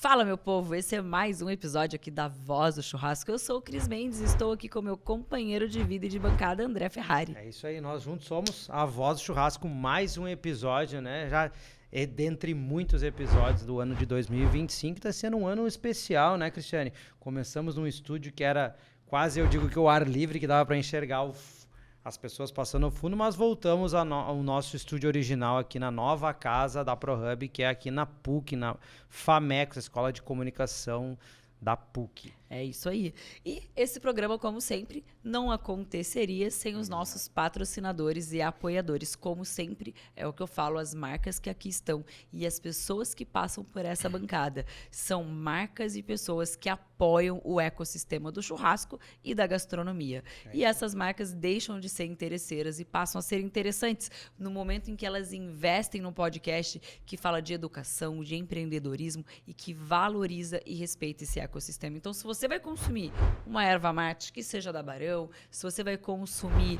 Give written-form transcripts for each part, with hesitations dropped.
Fala, meu povo, esse é mais um episódio aqui da Voz do Churrasco. Eu sou o Cris Mendes e estou aqui com meu companheiro de vida e de bancada, André Ferrari. É isso aí, nós juntos somos a Voz do Churrasco, mais um episódio, né? Já é dentre muitos episódios do ano de 2025, está sendo um ano especial, né, Cristiane? Começamos num estúdio que era quase, eu digo que o ar livre, que dava para enxergar as pessoas passando no fundo, mas voltamos ao nosso estúdio original aqui na nova casa da ProHub, que é aqui na PUC, na FAMECOS, Escola de Comunicação da PUC. É isso aí. E esse programa, como sempre, não aconteceria sem os nossos patrocinadores e apoiadores. Como sempre, é o que eu falo, as marcas que aqui estão e as pessoas que passam por essa bancada. São marcas e pessoas que apoiam o ecossistema do churrasco e da gastronomia. E essas marcas deixam de ser interesseiras e passam a ser interessantes no momento em que elas investem num podcast que fala de educação, de empreendedorismo e que valoriza e respeita esse ecossistema. Então, se você vai consumir uma erva mate, que seja da Barão, se você vai consumir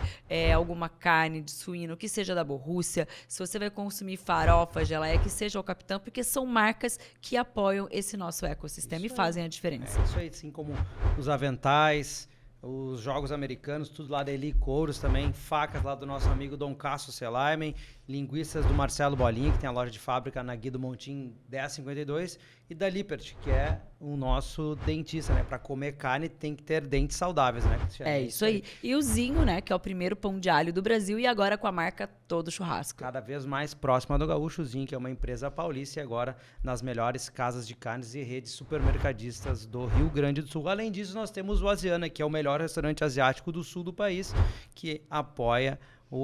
alguma carne de suíno, que seja da Borrússia, se você vai consumir farofa, geleia, que seja o Capitão, porque são marcas que apoiam esse nosso ecossistema e fazem a diferença. É isso aí, assim como os aventais, os jogos americanos, tudo lá da Eli Couros também, facas lá do nosso amigo Dom Cássio Selaimen, linguiças do Marcelo Bolinha, que tem a loja de fábrica na Guido Montim 1052, e da Lippert, que é o nosso dentista, né? Para comer carne tem que ter dentes saudáveis, né, Cristiane? É isso aí. E o Zinho, né, que é o primeiro pão de alho do Brasil e agora com a marca Todo Churrasco. Cada vez mais próxima do Gaúcho Zinho, que é uma empresa paulista e agora nas melhores casas de carnes e redes supermercadistas do Rio Grande do Sul. Além disso, nós temos o Asiana, que é o melhor restaurante asiático do sul do país, que apoia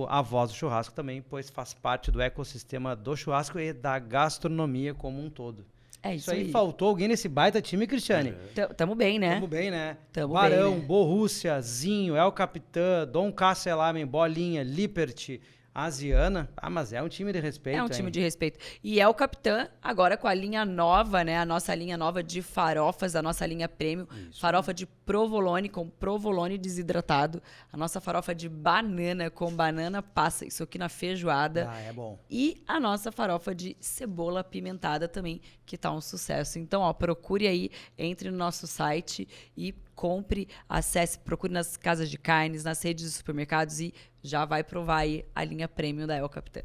a Voz do Churrasco também, pois faz parte do ecossistema do churrasco e da gastronomia como um todo. É isso aí. Faltou alguém nesse baita time, Cristiane? Tamo bem, né? Tamo bem, né? Tamo Barão, bem, né? Borrússia, Zinho, El Capitã, Dom Cássio Selaimen, Bolinha, Lippert, Asiana. Ah, mas é um time de respeito, É um time de respeito. E é o Capitã, agora com a linha nova, né? A nossa linha nova de farofas, a nossa linha premium. Isso. Farofa de provolone, com provolone desidratado. A nossa farofa de banana, com banana passa. Isso aqui na feijoada. Ah, é bom. E a nossa farofa de cebola apimentada também, que tá um sucesso. Então, ó, procure aí, entre no nosso site e compre, acesse, procure nas casas de carnes, nas redes de supermercados e já vai provar aí a linha premium da El Capitã.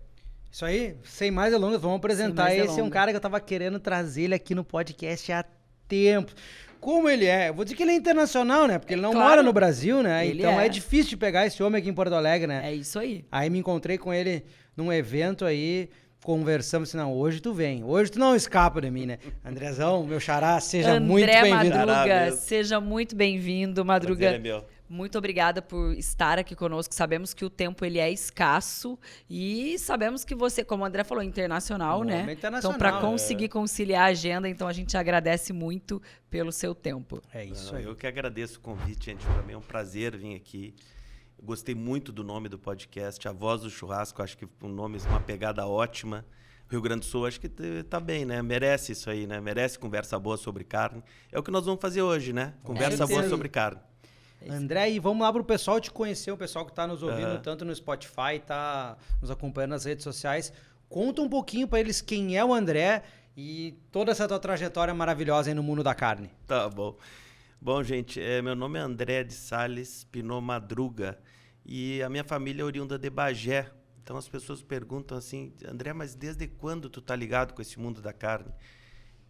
Isso aí, sem mais delongas, vamos apresentar. Esse é um cara que eu tava querendo trazer ele aqui no podcast há tempo. Como ele é? Eu vou dizer que ele é internacional, né? Porque ele não mora no Brasil, né? Então é difícil de pegar esse homem aqui em Porto Alegre, né? É isso aí. Aí me encontrei com ele num evento aí, conversamos assim, não, hoje tu vem, hoje tu não escapa de mim, né? Andrezão, meu xará, seja muito bem-vindo. Madruga, seja muito bem-vindo, Madruga. É meu. Muito obrigada por estar aqui conosco. Sabemos que o tempo ele é escasso e sabemos que você, como o André falou, internacional, né? Internacional, então, para conseguir conciliar a agenda, então a gente agradece muito pelo seu tempo. É isso aí. Eu que agradeço o convite, gente. Para mim é um prazer vir aqui. Eu gostei muito do nome do podcast, A Voz do Churrasco. Acho que um nome, uma pegada ótima. Rio Grande do Sul, acho que tá bem, né? Merece isso aí, né? Merece conversa boa sobre carne. É o que nós vamos fazer hoje, né? Conversa boa sobre carne. André, e vamos lá pro pessoal te conhecer, o pessoal que tá nos ouvindo tanto no Spotify, tá nos acompanhando nas redes sociais. Conta um pouquinho para eles quem é o André e toda essa tua trajetória maravilhosa aí no mundo da carne. Tá bom. Bom, gente, meu nome é André de Sales Pinot Madruga e a minha família é oriunda de Bagé. Então as pessoas perguntam assim, André, mas desde quando tu tá ligado com esse mundo da carne?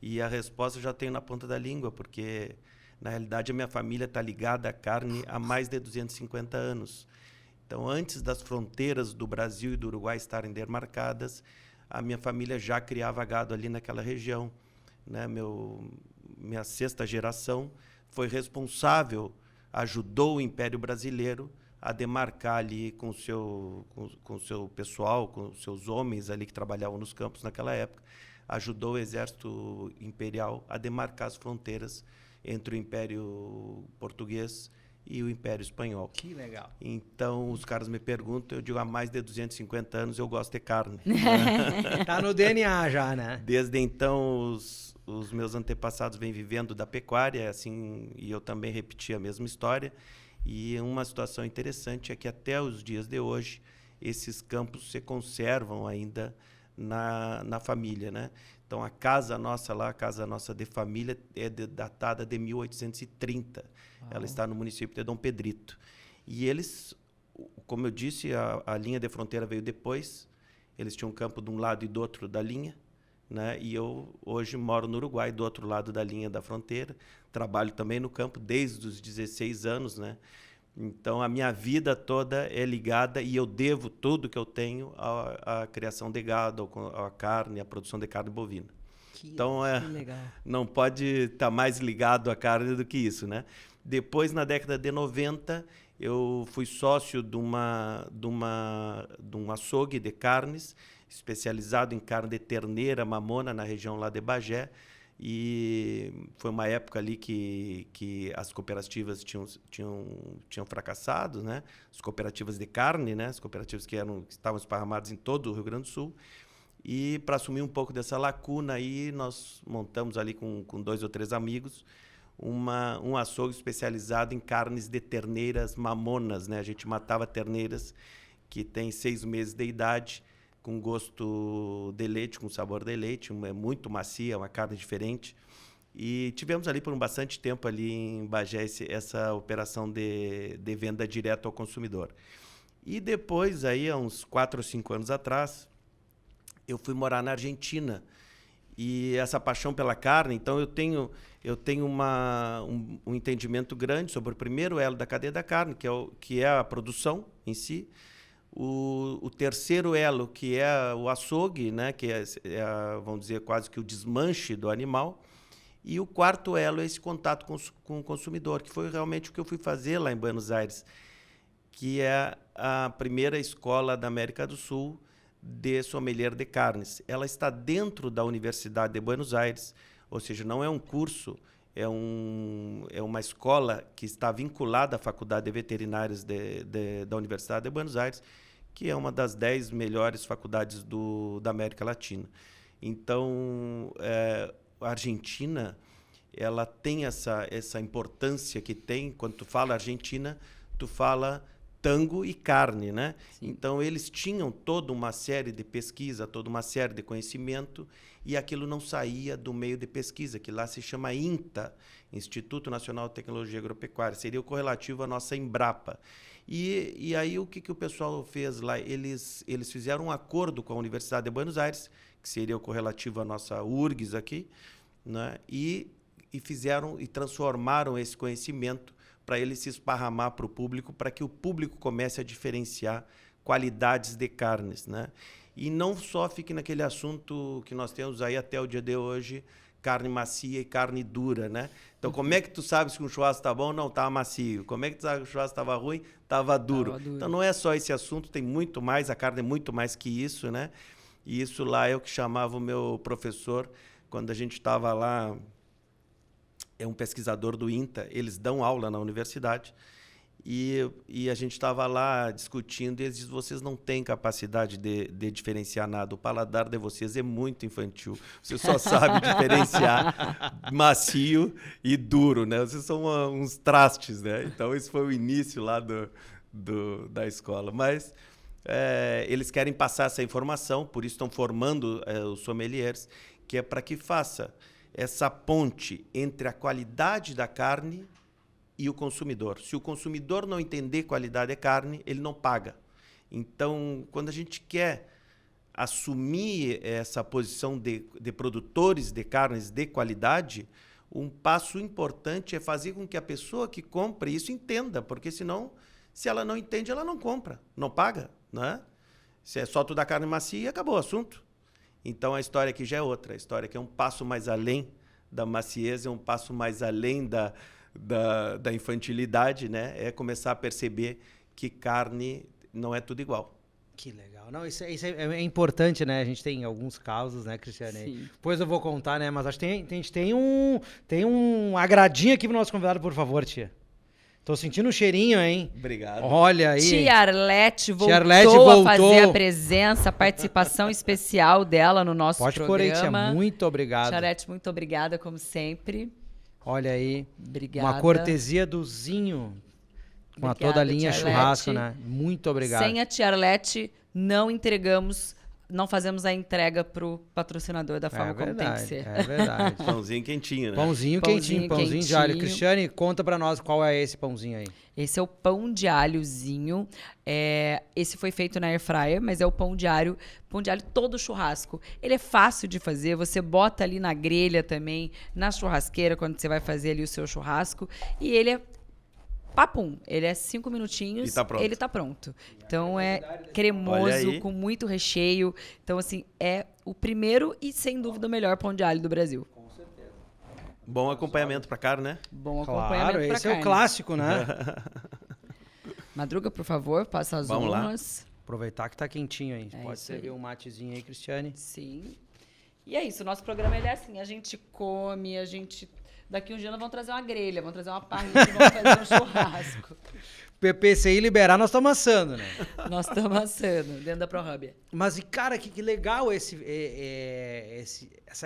E a resposta eu já tenho na ponta da língua, porque na realidade a minha família está ligada à carne há mais de 250 anos. Então, antes das fronteiras do Brasil e do Uruguai estarem demarcadas, a minha família já criava gado ali naquela região, né? Minha sexta geração foi responsável, ajudou o Império Brasileiro a demarcar ali com o seu pessoal, com os seus homens ali que trabalhavam nos campos naquela época, ajudou o Exército Imperial a demarcar as fronteiras entre o Império Português e o Império Espanhol. Que legal. Então, os caras me perguntam, eu digo, há mais de 250 anos eu gosto de carne. Tá no DNA já, né? Desde então, os meus antepassados vêm vivendo da pecuária, assim, e eu também repeti a mesma história. E uma situação interessante é que até os dias de hoje, esses campos se conservam ainda na família, né? Então, a casa nossa lá, a casa nossa de família, é datada de 1830. Ela está no município de Dom Pedrito. E eles, como eu disse, a linha de fronteira veio depois. Eles tinham um campo de um lado e do outro da linha, né? E eu hoje moro no Uruguai, do outro lado da linha da fronteira. Trabalho também no campo desde os 16 anos, né? Então, a minha vida toda é ligada e eu devo tudo que eu tenho à criação de gado, à carne, à produção de carne bovina. Então, que legal. não pode estar mais ligado à carne do que isso, né? Depois, na década de 90, eu fui sócio de um açougue de carnes, especializado em carne de terneira, mamona, na região lá de Bagé. E foi uma época ali que as cooperativas tinham fracassado, né? As cooperativas de carne, né? As cooperativas que estavam esparramadas em todo o Rio Grande do Sul. E para assumir um pouco dessa lacuna aí, nós montamos ali com 2 ou 3 amigos um açougue especializado em carnes de terneiras mamonas, né? A gente matava terneiras que têm 6 meses de idade, com gosto de leite, com sabor de leite, é muito macia, uma carne diferente. E tivemos ali por bastante tempo ali em Bagé essa operação de venda direta ao consumidor. E depois, aí, há uns 4 ou 5 anos atrás, eu fui morar na Argentina. E essa paixão pela carne, então eu tenho um entendimento grande sobre o primeiro elo da cadeia da carne, que é a produção em si. O terceiro elo, que é o açougue, né, que vamos dizer, quase que o desmanche do animal. E o quarto elo é esse contato com o consumidor, que foi realmente o que eu fui fazer lá em Buenos Aires, que é a primeira escola da América do Sul de sommelier de carnes. Ela está dentro da Universidade de Buenos Aires, ou seja, não é um curso, é uma escola que está vinculada à Faculdade de Veterinárias da Universidade de Buenos Aires, que é uma das 10 melhores faculdades da América Latina. Então, a Argentina, ela tem essa importância que tem. Quando tu fala Argentina, tu fala tango e carne, né? Sim. Então, eles tinham toda uma série de pesquisa, toda uma série de conhecimento, e aquilo não saía do meio de pesquisa, que lá se chama INTA, Instituto Nacional de Tecnologia Agropecuária, seria o correlativo à nossa Embrapa. E aí o que o pessoal fez lá? Eles fizeram um acordo com a Universidade de Buenos Aires, que seria o correlativo à nossa URGS aqui, né? E fizeram e transformaram esse conhecimento para ele se esparramar para o público, para que o público comece a diferenciar qualidades de carnes, né? E não só fique naquele assunto que nós temos aí até o dia de hoje, carne macia e carne dura, né? Então, como é que tu sabes que um churrasco está bom? Não, estava macio. Como é que tu sabe que o churrasco estava ruim? Estava duro. Então, não é só esse assunto, tem muito mais, a carne é muito mais que isso, né? E isso lá é o que chamava o meu professor, quando a gente estava lá, é um pesquisador do INTA, eles dão aula na universidade, e a gente estava lá discutindo, e eles dizem, vocês não têm capacidade de diferenciar nada, o paladar de vocês é muito infantil, você só sabe diferenciar macio e duro, né? Vocês são uns trastes, né? Então, esse foi o início lá da escola. Mas eles querem passar essa informação, por isso estão formando os sommeliers, que é para que faça essa ponte entre a qualidade da carne e o consumidor. Se o consumidor não entender qualidade de carne, ele não paga. Então, quando a gente quer assumir essa posição de produtores de carnes de qualidade, um passo importante é fazer com que a pessoa que compre isso entenda, porque senão, se ela não entende, ela não compra, não paga, né? Se é só tu dar carne macia, acabou o assunto. Então, a história aqui já é outra. A história aqui é um passo mais além da maciez, é um passo mais além da infantilidade, né? É começar a perceber que carne não é tudo igual. Que legal. Não, isso é importante, né? A gente tem alguns casos, né, Cristiane? Sim. Depois eu vou contar, né? Mas acho que a gente tem um agradinho aqui pro nosso convidado, por favor, tia. Tô sentindo um cheirinho, hein? Obrigado. Olha aí. Tia Arlete voltou a fazer a presença, a participação especial dela no nosso programa. Pode pôr aí, tia. Muito obrigado. Tia Arlete, muito obrigada, como sempre. Olha aí. Obrigada. Uma cortesia do Zinho com Obrigada, toda a linha tia churrasco, Arlete. né? Muito obrigado. Sem a tia Arlete, não entregamos não fazemos a entrega pro patrocinador da forma como tem que ser. É verdade. Pãozinho quentinho, né? Pãozinho quentinho de alho. Cristiane, conta pra nós qual é esse pãozinho aí. Esse é o pão de alhozinho. Esse foi feito na air fryer, mas é o pão de alho todo churrasco. Ele é fácil de fazer, você bota ali na grelha também, na churrasqueira, quando você vai fazer ali o seu churrasco. E ele é papum, ele é 5 minutinhos, ele tá pronto. Então é cremoso, com muito recheio. Então, assim, é o primeiro e, sem dúvida, o melhor pão de alho do Brasil. Com certeza. Bom acompanhamento pra carne, né? Bom acompanhamento pra esse carne. É o clássico, né? Madruga, por favor, passa as honras. Aproveitar que tá quentinho aí. É Pode servir um matezinho aí, Cristiane. Sim. E é isso, o nosso programa ele é assim, a gente come, daqui um dia nós vamos trazer uma grelha, vamos trazer uma parrilha, vamos fazer um churrasco. PPCI liberar, nós estamos assando, né? Nós estamos assando, dentro da ProHub. Mas, cara, que legal essa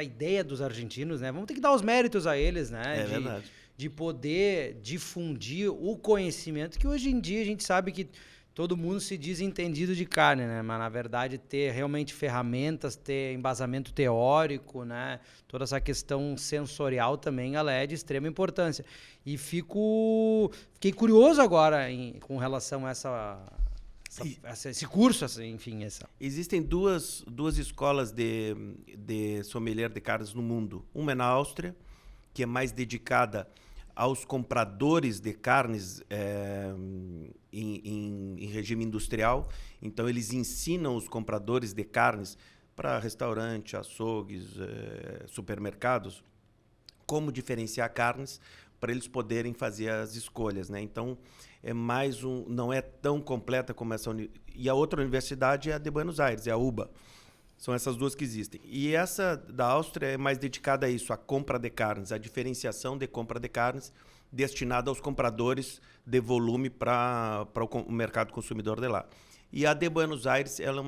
ideia dos argentinos, né? Vamos ter que dar os méritos a eles, né? É verdade. De poder difundir o conhecimento, que hoje em dia a gente sabe que todo mundo se diz entendido de carne, né? Mas, na verdade, ter realmente ferramentas, ter embasamento teórico, né? Toda essa questão sensorial também, ela é de extrema importância. E fiquei curioso agora com relação a esse curso, enfim. Existem duas escolas de sommelier de carnes no mundo. Uma é na Áustria, que é mais dedicada aos compradores de carnes em regime industrial. Então, eles ensinam os compradores de carnes para restaurante, açougues, supermercados, como diferenciar carnes para eles poderem fazer as escolhas, né? Então, não é tão completa como essa. E a outra universidade é a de Buenos Aires, é a UBA. São essas duas que existem. E essa da Áustria é mais dedicada a isso, a compra de carnes, a diferenciação de compra de carnes destinada aos compradores de volume para o mercado consumidor de lá. E a de Buenos Aires, ela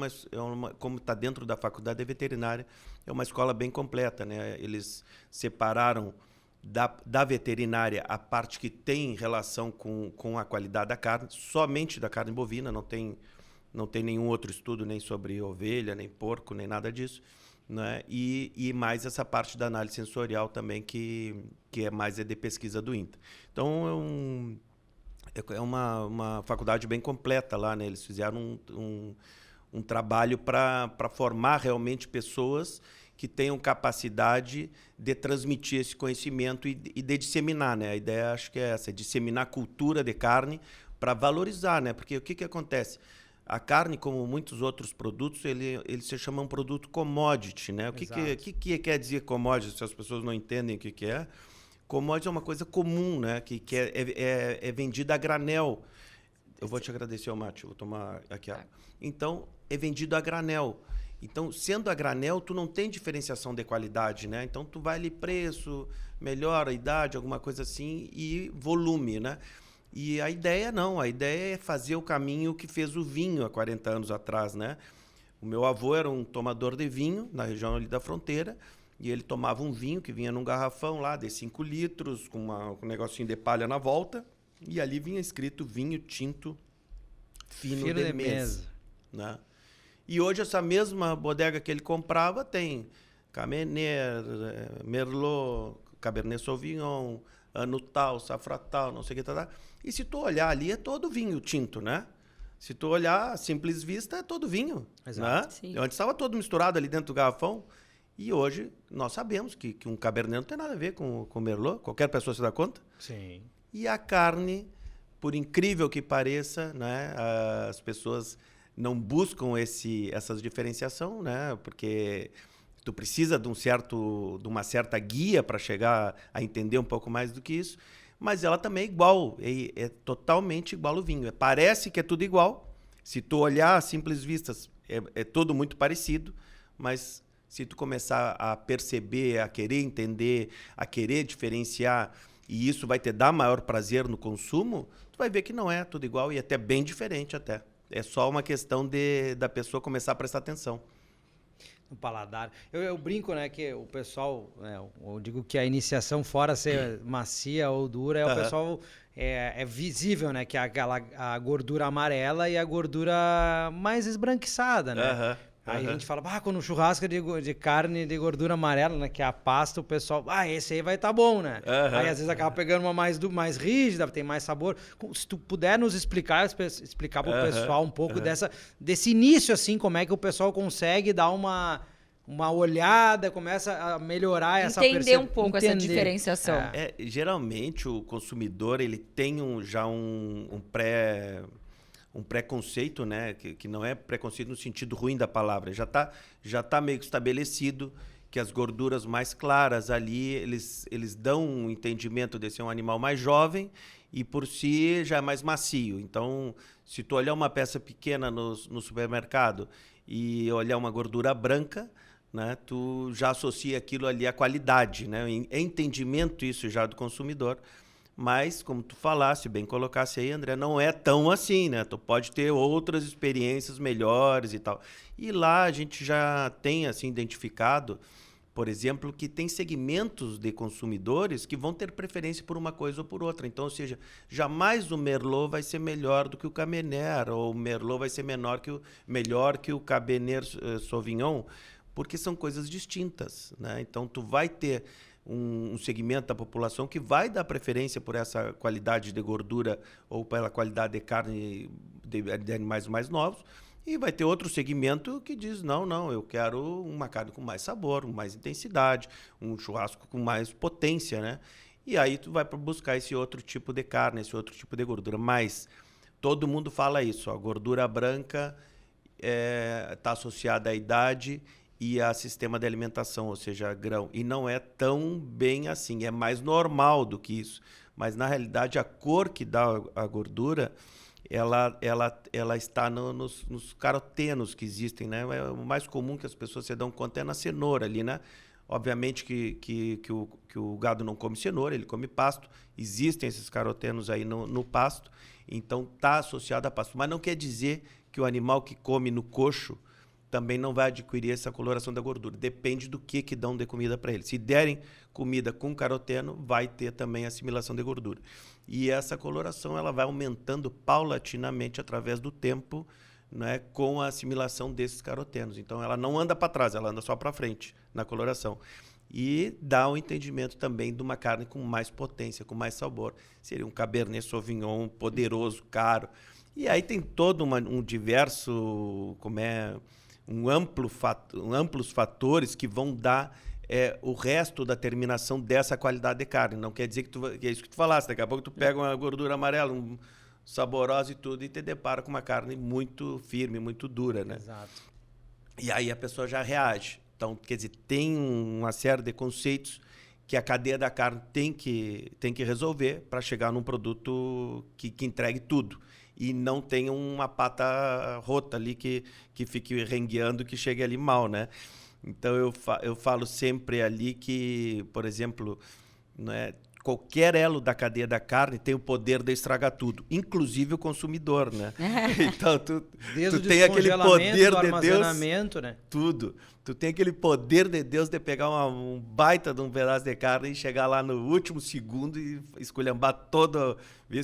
como está dentro da faculdade de veterinária, é uma escola bem completa, né? Eles separaram da veterinária a parte que tem relação com a qualidade da carne, somente da carne bovina, não tem nenhum outro estudo nem sobre ovelha, nem porco, nem nada disso, né? E mais essa parte da análise sensorial também, que é mais de pesquisa do INTA. Então, é uma faculdade bem completa lá, né? Eles fizeram um trabalho para formar realmente pessoas que tenham capacidade de transmitir esse conhecimento e de disseminar, né? A ideia, acho que é essa, é disseminar a cultura de carne para valorizar, né? Porque o que acontece? A carne, como muitos outros produtos, ele se chama um produto commodity, né? O que quer dizer commodity, se as pessoas não entendem o que é? Commodity é uma coisa comum, né? Que é vendida a granel. Eu vou te agradecer, Mate, vou tomar aqui a água. Então, é vendido a granel. Então, sendo a granel, tu não tem diferenciação de qualidade, né? Então, tu vai ali preço, melhor a idade, alguma coisa assim, e volume, né? E a ideia é fazer o caminho que fez o vinho há 40 anos atrás, né? O meu avô era um tomador de vinho na região ali da fronteira, e ele tomava um vinho que vinha num garrafão lá de 5 litros, com um negocinho de palha na volta, e ali vinha escrito vinho tinto fino de mesa, né? E hoje essa mesma bodega que ele comprava tem Carmener, Merlot, Cabernet Sauvignon, ano tal, safra tal, não sei o que tal. E se tu olhar ali, é todo vinho tinto, né? Se tu olhar à simples vista, é todo vinho. Exato. Né? Antes estava todo misturado ali dentro do garrafão. E hoje nós sabemos que um Cabernet não tem nada a ver com Merlot. Qualquer pessoa se dá conta. Sim. E a carne, por incrível que pareça, né? As pessoas não buscam essa diferenciação, né? Porque tu precisa de uma certa guia para chegar a entender um pouco mais do que isso, mas ela também é igual, é totalmente igual ao vinho. Parece que é tudo igual. Se tu olhar a simples vistas, é tudo muito parecido, mas se tu começar a perceber, a querer entender, a querer diferenciar, e isso vai te dar maior prazer no consumo, tu vai ver que não é tudo igual e até bem diferente até. É só uma questão da pessoa começar a prestar atenção. No paladar. Eu brinco, né, que o pessoal, né, eu digo que a iniciação, fora ser macia ou dura, o pessoal é visível, né, que é a gordura amarela e a gordura mais esbranquiçada, né? Aí a gente fala, quando o churrasco de carne de gordura amarela, né? Que é a pasta, o pessoal, esse aí vai estar bom, né? Aí às vezes acaba pegando uma mais rígida, tem mais sabor. Se tu puder nos explicar pro pessoal um pouco desse início, assim, como é que o pessoal consegue dar uma olhada, começa a melhorar essa percepção. Entender um pouco essa diferenciação. Geralmente o consumidor, ele tem já um preconceito, né? Que não é preconceito no sentido ruim da palavra. Já tá meio que estabelecido que as gorduras mais claras ali, eles dão um entendimento de ser um animal mais jovem e por si já é mais macio. Então, se tu olhar uma peça pequena no supermercado e olhar uma gordura branca, né, tu já associa aquilo ali à qualidade, né? É entendimento isso já do consumidor. Mas, como tu falasse, bem colocasse aí, André, não é tão assim, né? Tu pode ter outras experiências melhores e tal. E lá a gente já tem, assim, identificado, por exemplo, que tem segmentos de consumidores que vão ter preferência por uma coisa ou por outra. Então, ou seja, jamais o Merlot vai ser melhor do que o Cabernet, ou o Merlot vai ser melhor que o Cabernet Sauvignon, porque são coisas distintas, né? Então, tu vai ter um segmento da população que vai dar preferência por essa qualidade de gordura ou pela qualidade de carne de animais mais novos, e vai ter outro segmento que diz, não, eu quero uma carne com mais sabor, com mais intensidade, um churrasco com mais potência, né? E aí tu vai buscar esse outro tipo de carne, esse outro tipo de gordura. Mas todo mundo fala isso, a gordura branca está associada à idade e a sistema de alimentação, ou seja, grão. E não é tão bem assim, é mais normal do que isso. Mas, na realidade, a cor que dá a gordura, ela está nos carotenos que existem, né? O mais comum que as pessoas se dão conta é na cenoura ali, né? Obviamente que o gado não come cenoura, ele come pasto. Existem esses carotenos aí no pasto, então está associado a pasto. Mas não quer dizer que o animal que come no coxo também não vai adquirir essa coloração da gordura. Depende do que dão de comida para ele. Se derem comida com caroteno, vai ter também assimilação de gordura. E essa coloração ela vai aumentando paulatinamente através do tempo, né, com a assimilação desses carotenos. Então, ela não anda para trás, ela anda só para frente na coloração. E dá um entendimento também de uma carne com mais potência, com mais sabor. Seria um Cabernet Sauvignon poderoso, caro. E aí tem todo um diverso... amplos fatores que vão dar o resto da terminação dessa qualidade de carne. Não quer dizer que é isso que tu falaste. Daqui a pouco tu pega uma gordura amarela, saborosa e tudo, e te depara com uma carne muito firme, muito dura, né? Exato. E aí a pessoa já reage. Então, quer dizer, tem uma série de conceitos que a cadeia da carne tem que resolver para chegar num produto que entregue tudo. E não tenha uma pata rota ali que fique rengueando, que chegue ali mal, né? Então, eu falo sempre ali que, por exemplo, né, qualquer elo da cadeia da carne tem o poder de estragar tudo, inclusive o consumidor, né? Então, tu tem aquele poder de Deus, né? Tudo. Tu tem aquele poder de Deus de pegar um baita de um pedaço de carne e chegar lá no último segundo e esculhambar todo,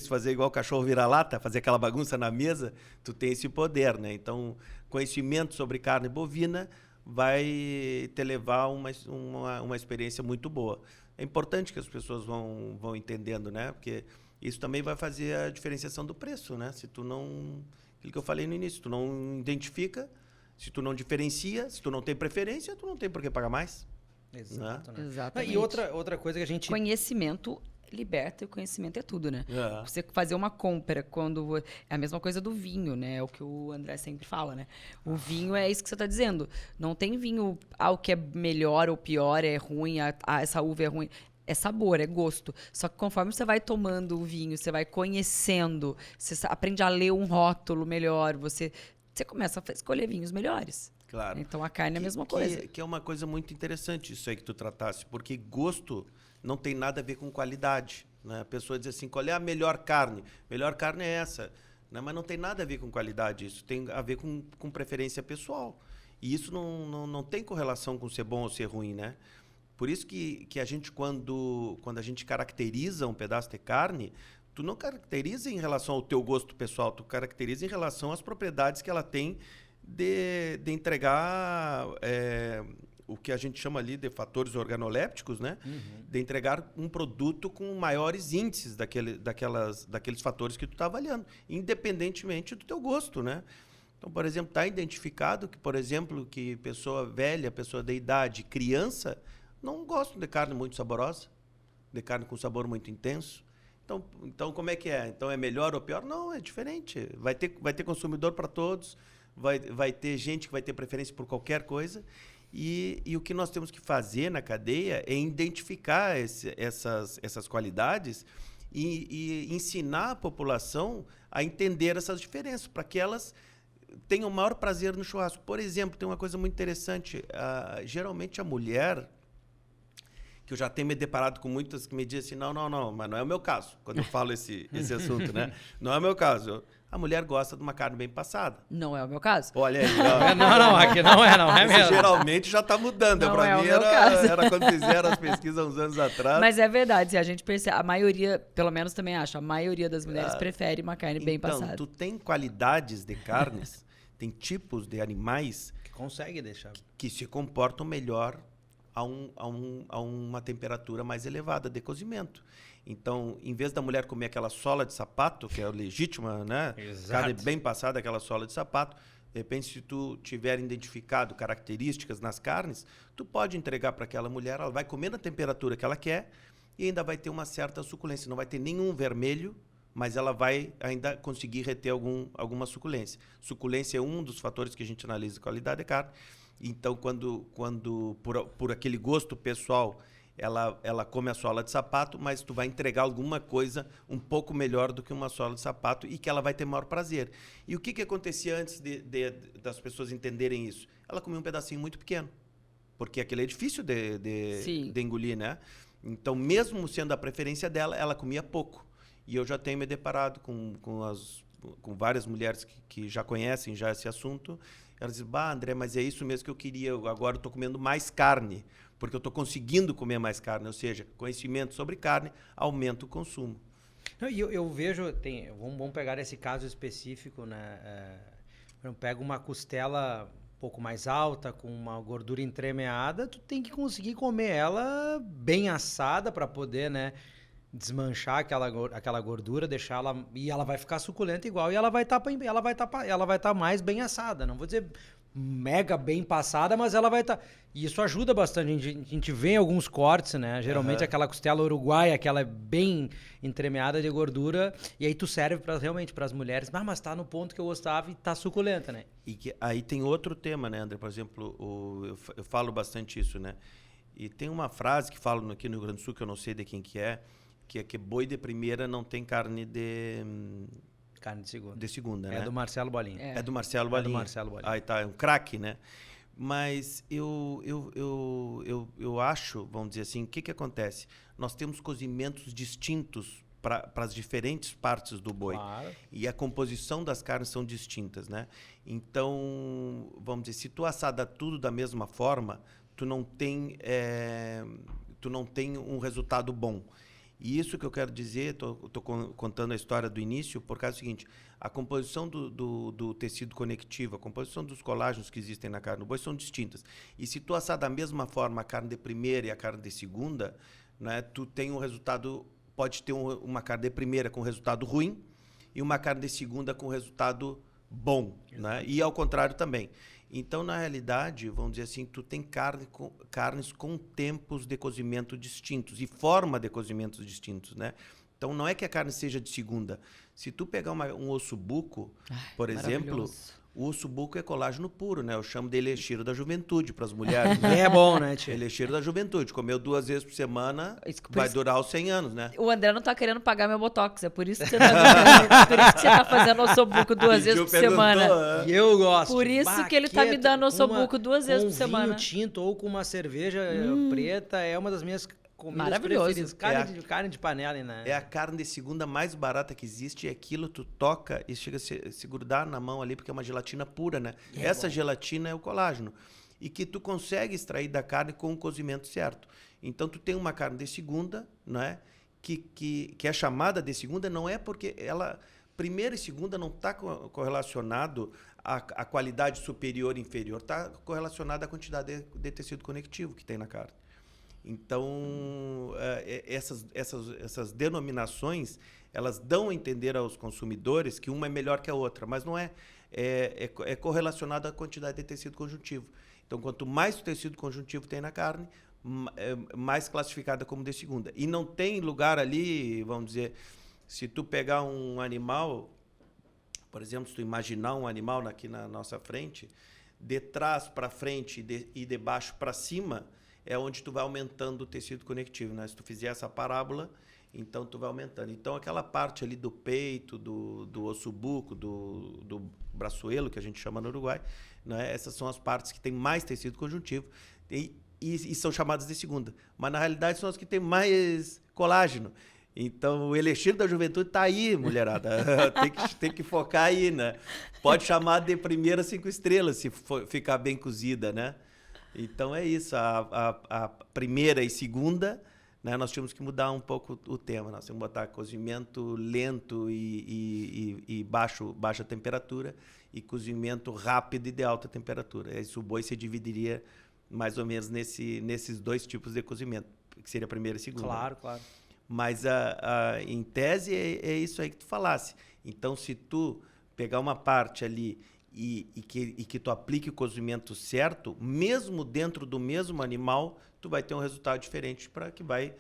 fazer igual o cachorro vira-lata, fazer aquela bagunça na mesa, tu tem esse poder, né? Então, conhecimento sobre carne bovina vai te levar a uma experiência muito boa. É importante que as pessoas vão entendendo, né? Porque isso também vai fazer a diferenciação do preço, né? Se tu não... Aquilo que eu falei no início, tu não identifica, se tu não diferencia, se tu não tem preferência, tu não tem por que pagar mais. Exato, né? Exatamente. E outra coisa que a gente... Conhecimento liberta, e o conhecimento é tudo, né? Você fazer uma compra quando... É a mesma coisa do vinho, né? É o que o André sempre fala, né? O vinho é isso que você está dizendo. Não tem vinho, o que é melhor ou pior, é ruim, essa uva é ruim. É sabor, é gosto. Só que conforme você vai tomando o vinho, você vai conhecendo, você aprende a ler um rótulo melhor, você começa a escolher vinhos melhores. Claro. Então, a carne é a mesma coisa. Que é uma coisa muito interessante isso aí que tu tratasse, porque gosto não tem nada a ver com qualidade, né? A pessoa diz assim, qual é a melhor carne? Melhor carne é essa, né? Mas não tem nada a ver com qualidade, isso tem a ver com preferência pessoal. E isso não tem correlação com ser bom ou ser ruim, né? Por isso que a gente, quando a gente caracteriza um pedaço de carne, tu não caracteriza em relação ao teu gosto pessoal, tu caracteriza em relação às propriedades que ela tem de entregar o que a gente chama ali de fatores organolépticos, né? De entregar um produto com maiores índices daqueles fatores que tu está avaliando, independentemente do teu gosto, né? Então, por exemplo, está identificado que, por exemplo, que pessoa velha, pessoa de idade, criança, não gostam de carne muito saborosa, de carne com sabor muito intenso. Então, como é que é? Então, é melhor ou pior? Não, é diferente. Vai ter consumidor para todos, vai ter gente que vai ter preferência por qualquer coisa. E o que nós temos que fazer na cadeia é identificar essas qualidades e ensinar a população a entender essas diferenças, para que elas tenham o maior prazer no churrasco. Por exemplo, tem uma coisa muito interessante. Geralmente a mulher, que eu já tenho me deparado com muitas que me dizem assim, não, mas não é o meu caso, quando eu falo esse assunto, né? Não é o meu caso. A mulher gosta de uma carne bem passada. Não é o meu caso. Olha aí. Não, aqui não é Isso mesmo. geralmente já está mudando. Não Para é o mim meu caso. era quando fizeram as pesquisas uns anos atrás. Mas é verdade, se a gente percebe, a maioria, pelo menos também acho, a maioria das mulheres prefere uma carne bem passada. Então, tu tem qualidades de carnes, tem tipos de animais Que consegue deixar. que se comportam melhor a uma temperatura mais elevada de cozimento. Então, em vez da mulher comer aquela sola de sapato, que é legítima, né? Exato. Carne bem passada, aquela sola de sapato, de repente, se tu tiver identificado características nas carnes, tu pode entregar para aquela mulher, ela vai comer na temperatura que ela quer e ainda vai ter uma certa suculência. Não vai ter nenhum vermelho, mas ela vai ainda conseguir reter alguma suculência. Suculência é um dos fatores que a gente analisa a qualidade da carne. Então, quando por aquele gosto pessoal, ela come a sola de sapato, mas tu vai entregar alguma coisa um pouco melhor do que uma sola de sapato e que ela vai ter maior prazer. E o que acontecia antes das pessoas entenderem isso? Ela comia um pedacinho muito pequeno, porque aquele é difícil de engolir, né? Então, mesmo sendo a preferência dela, ela comia pouco. E eu já tenho me deparado com várias mulheres que já conhecem já esse assunto. Elas dizem, André, mas é isso mesmo que eu queria, agora eu estou comendo mais carne, porque eu estou conseguindo comer mais carne, ou seja, conhecimento sobre carne aumenta o consumo. E eu vejo, vamos pegar esse caso específico, né? Eu pego uma costela um pouco mais alta, com uma gordura entremeada, tu tem que conseguir comer ela bem assada para poder, né, desmanchar aquela gordura, deixá-la, e ela vai ficar suculenta igual, e ela vai estar mais bem assada, não vou dizer mega bem passada, mas ela vai estar. E isso ajuda bastante. A gente vê em alguns cortes, né? Geralmente aquela costela uruguaia, aquela é bem entremeada de gordura, e aí tu serve realmente para as mulheres. Mas tá no ponto que eu gostava e tá suculenta, né? E aí tem outro tema, né, André? Por exemplo, eu falo bastante isso, né? E tem uma frase que falam aqui no Rio Grande do Sul, que eu não sei de quem que é que boi de primeira não tem carne de... Carne de segunda. De segunda, né? É do Marcelo Bolinha. É do Marcelo Bolinha. Aí tá, é um craque, né? Mas eu acho, vamos dizer assim, o que acontece? Nós temos cozimentos distintos para as diferentes partes do boi. Claro. E a composição das carnes são distintas, né? Então, vamos dizer, se tu assada tudo da mesma forma, tu não tem um resultado bom. E isso que eu quero dizer, estou contando a história do início, por causa do seguinte, a composição do tecido conectivo, a composição dos colágenos que existem na carne do boi são distintas. E se tu assar da mesma forma a carne de primeira e a carne de segunda, né, tu tem um resultado, pode ter uma carne de primeira com resultado ruim e uma carne de segunda com resultado bom, né? E ao contrário também. Então, na realidade, vamos dizer assim, tu tem carnes com tempos de cozimento distintos e forma de cozimentos distintos, né? Então, não é que a carne seja de segunda. Se tu pegar um ossobuco, por exemplo, o ossobuco é colágeno puro, né? Eu chamo de elixir da juventude para as mulheres. Né? É bom, né, tia? Elixir da juventude. Comeu 2 vezes por semana, vai durar os 100 anos, né? O André não tá querendo pagar meu botox, é por isso que você tá, por isso que você tá fazendo ossobuco 2 vezes por semana. E eu gosto. Por isso que ele tá me dando ossobuco 2 vezes por semana. Com vinho tinto ou com uma cerveja preta é uma das minhas comidas preferidas. Carne de panela, né? É a carne de segunda mais barata que existe e aquilo tu toca e chega a se grudar na mão ali porque é uma gelatina pura, né? Essa gelatina é o colágeno e que tu consegue extrair da carne com o cozimento certo. Então tu tem uma carne de segunda, né? Que é chamada de segunda não é porque primeira e segunda não está correlacionado à qualidade superior e inferior, está correlacionado à quantidade de tecido conectivo que tem na carne. Então, essas denominações, elas dão a entender aos consumidores que uma é melhor que a outra, mas não é. É correlacionado à quantidade de tecido conjuntivo. Então, quanto mais tecido conjuntivo tem na carne, mais classificada como de segunda. E não tem lugar ali, vamos dizer, se tu pegar um animal, por exemplo, se tu imaginar um animal aqui na nossa frente, de trás para frente e de baixo para cima, é onde tu vai aumentando o tecido conectivo, né? Se tu fizer essa parábola, então tu vai aumentando. Então, aquela parte ali do peito, do ossobuco, do braçoelo, que a gente chama no Uruguai, né? Essas são as partes que têm mais tecido conjuntivo e são chamadas de segunda. Mas, na realidade, são as que têm mais colágeno. Então, o elixir da juventude está aí, mulherada. tem que focar aí, né? Pode chamar de primeira 5 estrelas, se ficar bem cozida, né? Então, é isso. A primeira e segunda, né, nós tínhamos que mudar um pouco o tema. Nós tínhamos que botar cozimento lento e baixa temperatura e cozimento rápido e de alta temperatura. Isso o boi se dividiria mais ou menos nesses 2 tipos de cozimento, que seria a primeira e segunda. Claro, claro. Mas, em tese, é isso aí que tu falasse. Então, se tu pegar uma parte ali e que tu aplique o cozimento certo, mesmo dentro do mesmo animal, tu vai ter um resultado diferente para que vai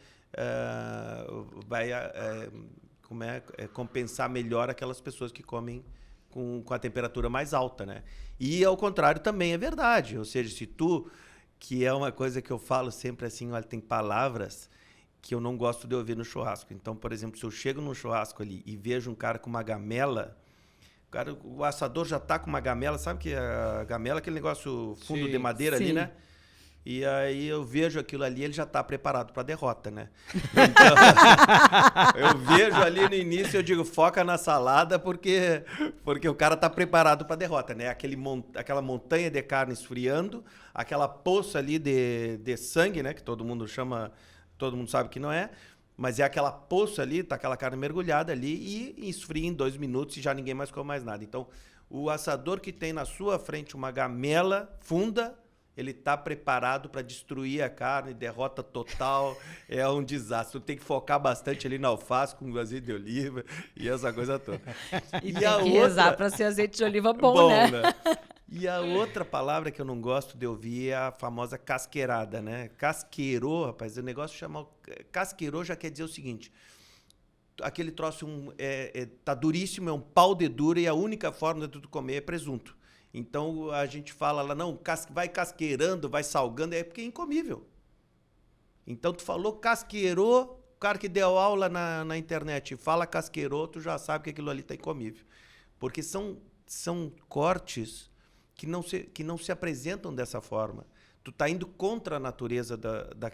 compensar melhor aquelas pessoas que comem com a temperatura mais alta, né? E, ao contrário, também é verdade. Ou seja, se tu, que é uma coisa que eu falo sempre assim, olha, tem palavras que eu não gosto de ouvir no churrasco. Então, por exemplo, se eu chego num churrasco ali e vejo um cara com uma gamela, o assador já está com uma gamela, sabe que a gamela é aquele negócio fundo de madeira ali, né? E aí eu vejo aquilo ali, ele já está preparado para a derrota, né? Então, eu vejo ali no início, eu digo, foca na salada, porque o cara está preparado para a derrota, né? Aquela montanha de carne esfriando, aquela poça ali de sangue, né? Que todo mundo chama, todo mundo sabe que não é, mas é aquela poça ali, tá aquela carne mergulhada ali e esfria em 2 minutos e já ninguém mais come mais nada. Então, o assador que tem na sua frente uma gamela funda, ele está preparado para destruir a carne, derrota total, é um desastre. Tu tem que focar bastante ali na alface com azeite de oliva e essa coisa toda. E tem que rezar para ser azeite de oliva bom, né? E a outra palavra que eu não gosto de ouvir é a famosa casqueirada, né? Casqueirou, rapaz, o negócio chama... Casqueirou já quer dizer o seguinte, aquele troço tá duríssimo, é um pau de duro e a única forma de tu comer é presunto. Então, a gente fala lá, não, vai casqueirando, vai salgando, é porque é incomível. Então, tu falou casqueirou, o cara que deu aula na internet fala casqueirou, tu já sabe que aquilo ali tá incomível. Porque são cortes que não se apresentam dessa forma. Tu tá indo contra a natureza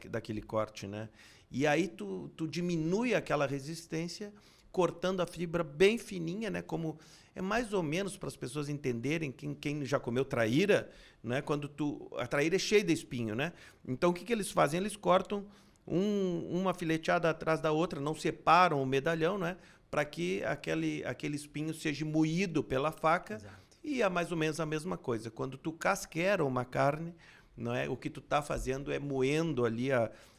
daquele corte, né? E aí tu diminui aquela resistência, cortando a fibra bem fininha, né? Como é mais ou menos para as pessoas entenderem, quem já comeu traíra, né? Quando a traíra é cheia de espinho, né? Então, o que eles fazem? Eles cortam uma fileteada atrás da outra, não separam o medalhão, né? Para que aquele espinho seja moído pela faca. Exato. E é mais ou menos a mesma coisa. Quando tu casqueira uma carne, não é? O que tu está fazendo é moendo ali,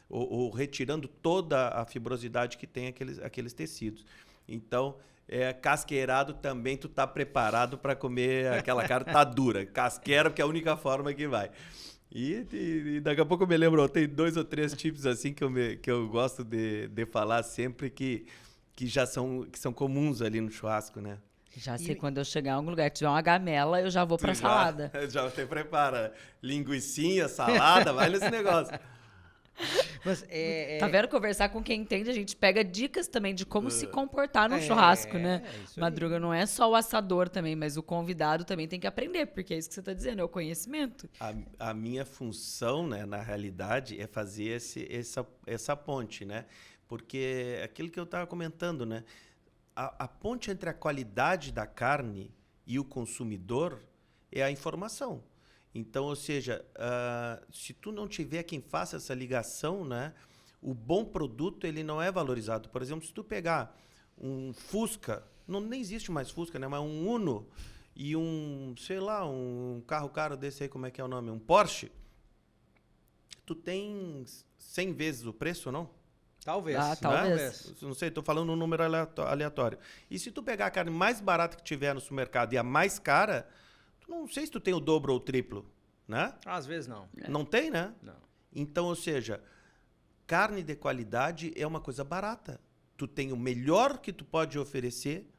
ou retirando toda a fibrosidade que tem aqueles tecidos. Então, casqueirado também tu tá preparado para comer aquela carne, tá dura. Casqueira, porque é a única forma que vai. E daqui a pouco eu me lembro, tem 2 ou 3 tipos assim que eu gosto de falar sempre que são comuns ali no churrasco, né? Já sei, quando eu chegar em algum lugar que tiver uma gamela, eu já vou pra salada. Já te prepara. Linguicinha, salada, vai nesse negócio. Mas, tá vendo? Conversar com quem entende, a gente pega dicas também de como se comportar num churrasco, né? Madruga, não é só o assador também, mas o convidado também tem que aprender, porque é isso que você está dizendo, é o conhecimento. A minha função, né, na realidade, é fazer essa ponte, né? Porque aquilo que eu estava comentando, né? A ponte entre a qualidade da carne e o consumidor é a informação. Então, ou seja, se tu não tiver quem faça essa ligação, né, o bom produto ele não é valorizado. Por exemplo, se tu pegar um Fusca não, nem existe mais Fusca, né? Mas um Uno e um, sei lá, um carro caro desse aí, como é que é o nome? Um Porsche. Tu tem 100 vezes o preço, não? Talvez. Ah, talvez. Não sei, estou falando um número aleatório. E se tu pegar a carne mais barata que tiver no supermercado e a mais cara, tu não sei se tu tem o dobro ou o triplo, né? Às vezes não. Não tem, né? Não. Então, ou seja, carne de qualidade é uma coisa barata. Tu tem o melhor que tu pode oferecer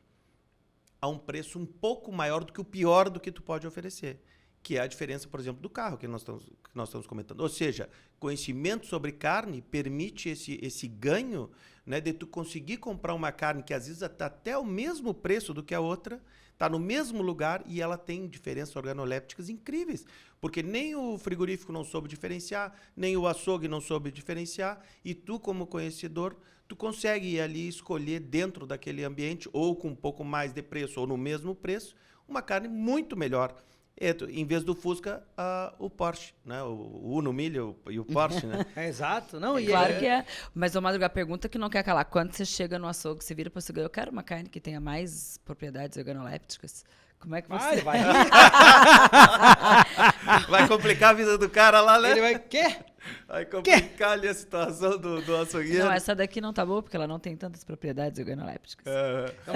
a um preço um pouco maior do que o pior do que tu pode oferecer. Que é a diferença, por exemplo, do carro que nós estamos comentando. Ou seja, conhecimento sobre carne permite esse ganho, né, de tu conseguir comprar uma carne que às vezes está até o mesmo preço do que a outra, está no mesmo lugar e ela tem diferenças organolépticas incríveis. Porque nem o frigorífico não soube diferenciar, nem o açougue não soube diferenciar, e tu, como conhecedor, tu consegue ir ali escolher dentro daquele ambiente, ou com um pouco mais de preço, ou no mesmo preço, uma carne muito melhor. Em vez do Fusca, o Porsche, né? O Uno Milha e o Porsche, né? Exato. Não, Claro que é. Mas o Madruga pergunta que não quer calar. Quando você chega no açougue, você vira para o açougue, eu quero uma carne que tenha mais propriedades organolépticas. Como é que você... Ele vai... Vai complicar a vida do cara lá, né? Ele vai... Quê? Vai complicar ali a situação do açougueiro. Não, essa daqui não tá boa, porque ela não tem tantas propriedades organolépticas. Então,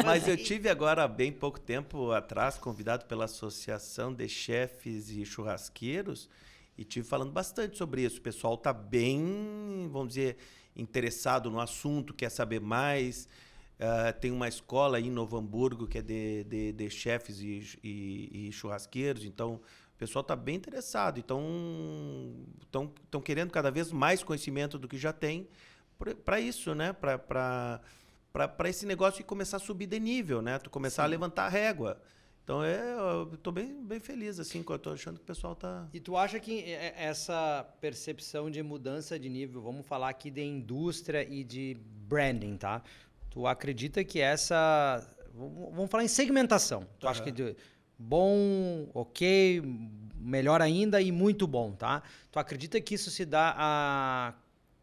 Mas eu tive agora, há bem pouco tempo atrás, convidado pela Associação de Chefes e Churrasqueiros, e tive falando bastante sobre isso. O pessoal está bem, vamos dizer, interessado no assunto, quer saber mais. Tem uma escola aí em Novo Hamburgo que é de chefes e churrasqueiros, então o pessoal está bem interessado. Então, estão querendo cada vez mais conhecimento do que já tem para isso, né? Para esse negócio de começar a subir de nível, né? Tu começar a levantar a régua. Então, eu estou bem feliz, assim, eu estou achando que o pessoal está... E tu acha que essa percepção de mudança de nível, vamos falar aqui de indústria e de branding, tá? Tu acredita que essa... Vamos falar em segmentação. Tu acha que de bom, ok, melhor ainda e muito bom, tá? Tu acredita que isso se dá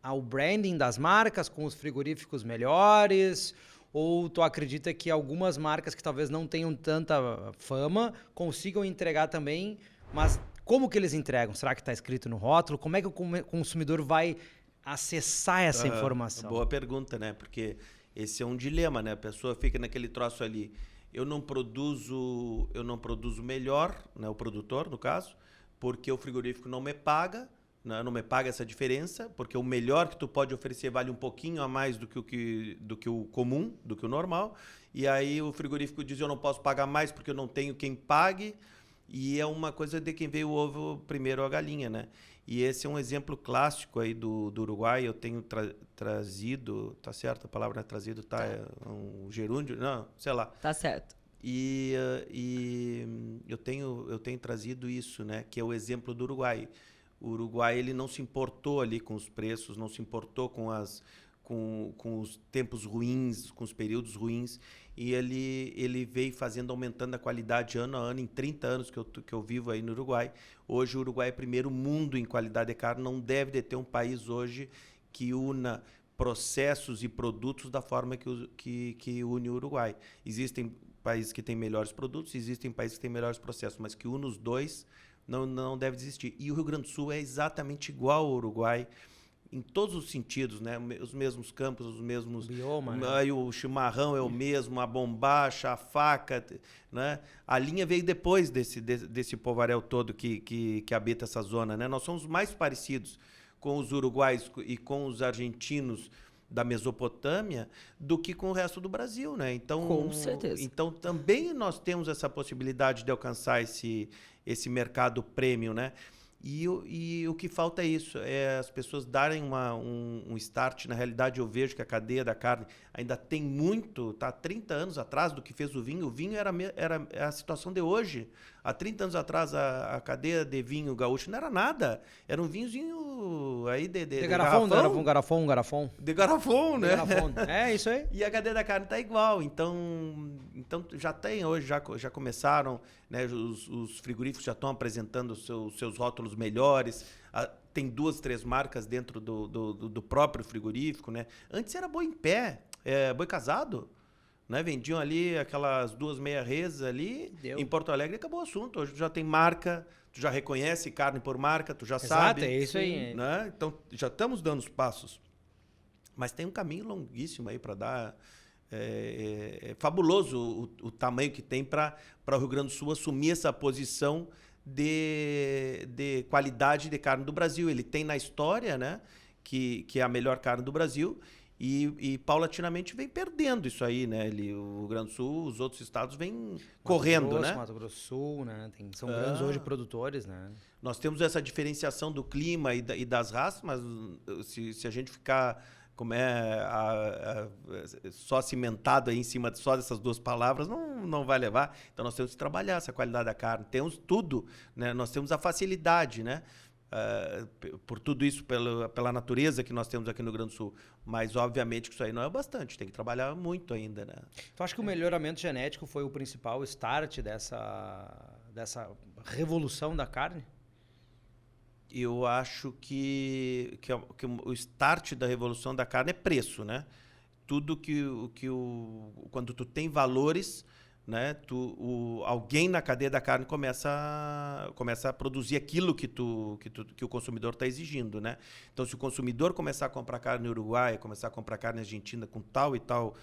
ao branding das marcas com os frigoríficos melhores? Ou tu acredita que algumas marcas que talvez não tenham tanta fama consigam entregar também, mas como que eles entregam? Será que está escrito no rótulo? Como é que o consumidor vai acessar essa informação? Boa pergunta, né? Porque esse é um dilema, né? A pessoa fica naquele troço ali. Eu não produzo melhor, né? O produtor, no caso, porque o frigorífico não me paga, né? Não me paga essa diferença, porque o melhor que tu pode oferecer vale um pouquinho a mais do que o comum, do que o normal. E aí o frigorífico diz, eu não posso pagar mais porque eu não tenho quem pague. E é uma coisa de quem veio o ovo primeiro ou a galinha, né? E esse é um exemplo clássico aí do Uruguai. Eu tenho trazido, tá certo a palavra, né? Trazido, tá? É um gerúndio, não, sei lá. Tá certo. E eu tenho trazido isso, né? Que é o exemplo do Uruguai. O Uruguai, ele não se importou ali com os preços, não se importou com os tempos ruins, com os períodos ruins, e ele veio aumentando a qualidade ano a ano. Em 30 anos que eu vivo aí no Uruguai. Hoje o Uruguai é primeiro mundo em qualidade de carne. Não deve de ter um país hoje que una processos e produtos da forma que une o Uruguai. Existem países que têm melhores produtos, existem países que têm melhores processos, mas que une os dois não deve existir. E o Rio Grande do Sul é exatamente igual ao Uruguai, em todos os sentidos, né? Os mesmos campos, os mesmos... bioma, né? Aí o chimarrão é o mesmo, a bombacha, a faca, né? A linha veio depois desse povoaréu todo que habita essa zona, né? Nós somos mais parecidos com os uruguaios e com os argentinos da Mesopotâmia do que com o resto do Brasil, né? Então, com certeza. Então, também nós temos essa possibilidade de alcançar esse mercado premium, né? E o que falta é isso, é as pessoas darem um start. Na realidade, eu vejo que a cadeia da carne ainda tem muito, tá há 30 anos atrás do que fez o vinho. O vinho era a situação de hoje. Há 30 anos atrás, a cadeia de vinho gaúcho não era nada. Era um vinhozinho aí de garrafão. Garrafão. De garrafão, né? De garrafão. É, isso aí. E a cadeia da carne tá igual. Então já tem hoje, já começaram, né? Os frigoríficos já estão apresentando os seus rótulos melhores. Tem 2, 3 marcas dentro do próprio frigorífico, né? Antes era boi em pé, boi casado. Né? Vendiam ali aquelas 2 meia-res ali Deu. em Porto Alegre e acabou o assunto. Hoje tu já tem marca, tu já reconhece carne por marca, tu já Exato, sabe. é isso aí. Né? Então, já estamos dando os passos. Mas tem um caminho longuíssimo aí para dar. É fabuloso o tamanho que tem para o Rio Grande do Sul assumir essa posição de qualidade de carne do Brasil. Ele tem na história, né, que é a melhor carne do Brasil e paulatinamente vem perdendo isso aí, né? O Rio Grande do Sul, os outros estados vêm correndo, Grosso, né? Mato Grosso do Sul, né? São grandes hoje produtores, né? Nós temos essa diferenciação do clima e das raças, mas se a gente ficar só cimentado aí em cima só dessas 2 palavras, não vai levar. Então nós temos que trabalhar essa qualidade da carne. Temos tudo, né? Nós temos a facilidade, né? Por tudo isso, pela natureza que nós temos aqui no Rio Grande do Sul. Mas, obviamente, que isso aí não é o bastante. Tem que trabalhar muito ainda, né? Tu acha que o melhoramento genético foi o principal start dessa revolução da carne? Eu acho que o start da revolução da carne é preço, né? Tudo quando tu tem valores, né? Alguém na cadeia da carne começa a produzir aquilo que o consumidor está exigindo, né? Então, se o consumidor começar a comprar carne uruguaia, começar a comprar carne argentina com tal e tal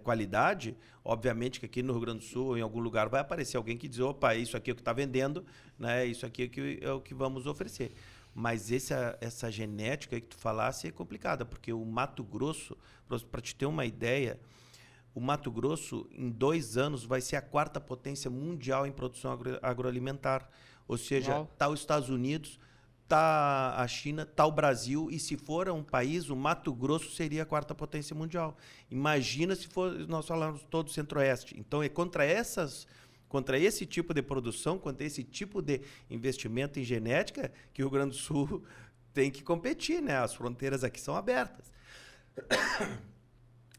qualidade, obviamente que aqui no Rio Grande do Sul, em algum lugar, vai aparecer alguém que diz, opa, isso aqui é o que está vendendo, né? Isso aqui é o que vamos oferecer. Mas essa genética aí que tu falasse é complicada, porque o Mato Grosso, para te ter uma ideia, o Mato Grosso, em 2 anos, vai ser a 4ª potência mundial em produção agroalimentar. Ou seja, está os Estados Unidos, está a China, está o Brasil, e se for um país, o Mato Grosso seria a 4ª potência mundial. Imagina se nós falarmos todo o Centro-Oeste. Então, é contra esse tipo de produção, contra esse tipo de investimento em genética, que o Rio Grande do Sul tem que competir, né? As fronteiras aqui são abertas.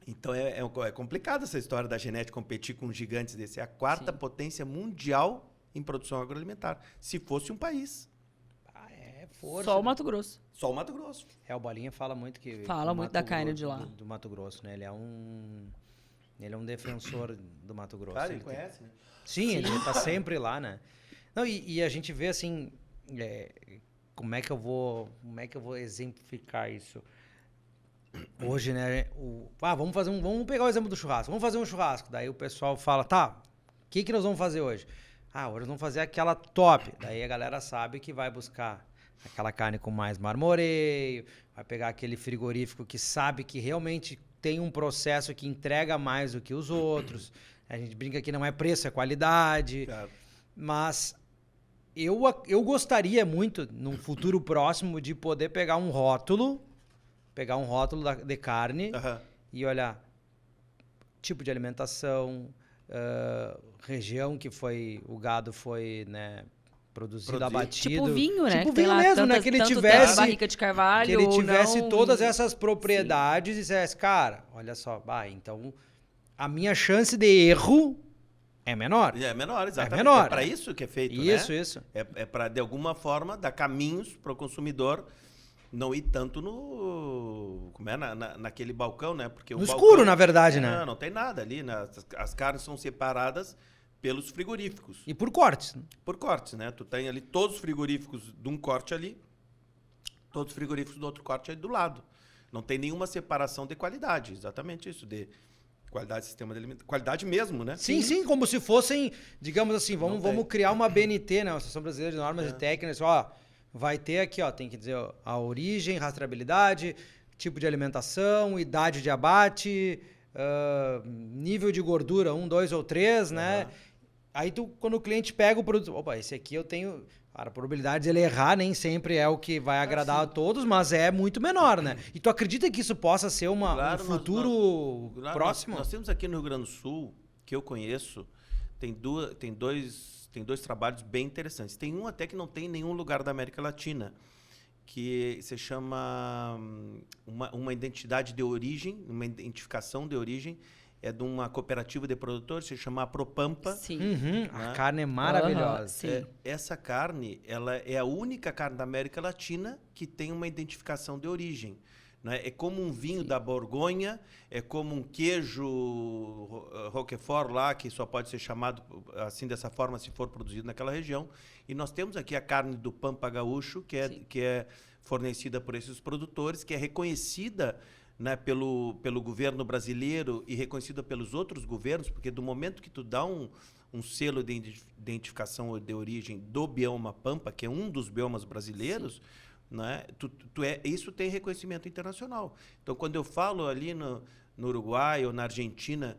Então, é complicado essa história da genética competir com gigantes desse. É a 4ª potência mundial em produção agroalimentar, se fosse um país. Força. Só o Mato Grosso. Só o Mato Grosso. O Bolinha fala muito que... Fala muito da carne de lá. Do Mato Grosso, né? Ele é um defensor do Mato Grosso. Claro, ele conhece, né? Sim, ele tá sempre lá, né? Não, e a gente vê assim... como é que eu vou exemplificar isso? Hoje, né? Vamos pegar o exemplo do churrasco. Vamos fazer um churrasco. Daí o pessoal fala, tá, o que nós vamos fazer hoje? Hoje nós vamos fazer aquela top. Daí a galera sabe que vai buscar aquela carne com mais marmoreio, vai pegar aquele frigorífico que sabe que realmente tem um processo que entrega mais do que os outros. A gente brinca que não é preço, é qualidade. Claro. Mas eu gostaria muito, num futuro próximo, de poder pegar um rótulo de carne e olhar tipo de alimentação, região que o gado foi, né, produzido, abatido. Tipo vinho, né? Tipo que vinho mesmo, né? Que ele tivesse barrica de carvalho, que ele tivesse ou não, todas essas propriedades e dissesse, cara, olha só, então a minha chance de erro é menor. É menor, exatamente. É menor. É para isso que é feito, isso, né? Isso. É para, de alguma forma, dar caminhos para o consumidor não ir tanto naquele balcão, né? Porque no escuro, na verdade, né? Não tem nada ali, né? As carnes são separadas pelos frigoríficos. E por cortes. Por cortes, né? Tu tem ali todos os frigoríficos de um corte ali, todos os frigoríficos do outro corte ali do lado. Não tem nenhuma separação de qualidade, exatamente isso, de qualidade de sistema de alimentação. Qualidade mesmo, né? Sim, como se fossem, digamos assim, vamos criar uma BNT, né? Uma Associação Brasileira de Normas e Técnicas, vai ter aqui, tem que dizer a origem, rastreabilidade, tipo de alimentação, idade de abate, nível de gordura, 1, 2 ou 3, né? Aí quando o cliente pega o produto, esse aqui eu tenho... A probabilidade de ele errar nem sempre é o que vai agradar a todos, mas é muito menor, né? E tu acredita que isso possa ser um futuro próximo? Nós temos aqui no Rio Grande do Sul, que eu conheço, tem dois trabalhos bem interessantes. Tem um até que não tem em nenhum lugar da América Latina, que se chama uma identidade de origem, uma identificação de origem, é de uma cooperativa de produtores, se chama Propampa. Sim. Né? A carne é maravilhosa. Sim. Essa carne, ela é a única carne da América Latina que tem uma identificação de origem. Né? É como um vinho da Borgonha, é como um queijo Roquefort lá, que só pode ser chamado assim dessa forma se for produzido naquela região. E nós temos aqui a carne do Pampa Gaúcho, que é fornecida por esses produtores, que é reconhecida, né, pelo governo brasileiro e reconhecida pelos outros governos, porque do momento que tu dá um selo de identificação de origem do bioma Pampa, que é um dos biomas brasileiros, né, isso tem reconhecimento internacional. Então, quando eu falo ali no Uruguai ou na Argentina,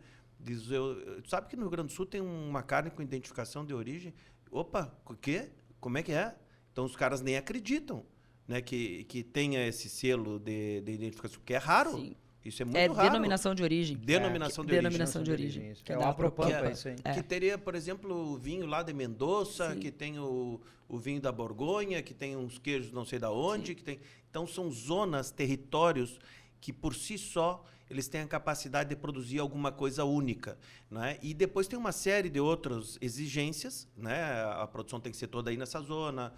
sabe que no Rio Grande do Sul tem uma carne com identificação de origem? Opa, o quê? Como é que é? Então, os caras nem acreditam, né, que tenha esse selo de identificação, porque é raro. Sim. Isso é muito raro. Denominação de origem. Denominação de origem. Denominação de origem. Que é o Apropampa, isso aí. Que teria, por exemplo, o vinho lá de Mendoza, que tem o vinho da Borgonha, que tem uns queijos não sei da onde, que tem... Então, são zonas, territórios que, por si só, eles têm a capacidade de produzir alguma coisa única, né? E depois tem uma série de outras exigências, né? A produção tem que ser toda aí nessa zona,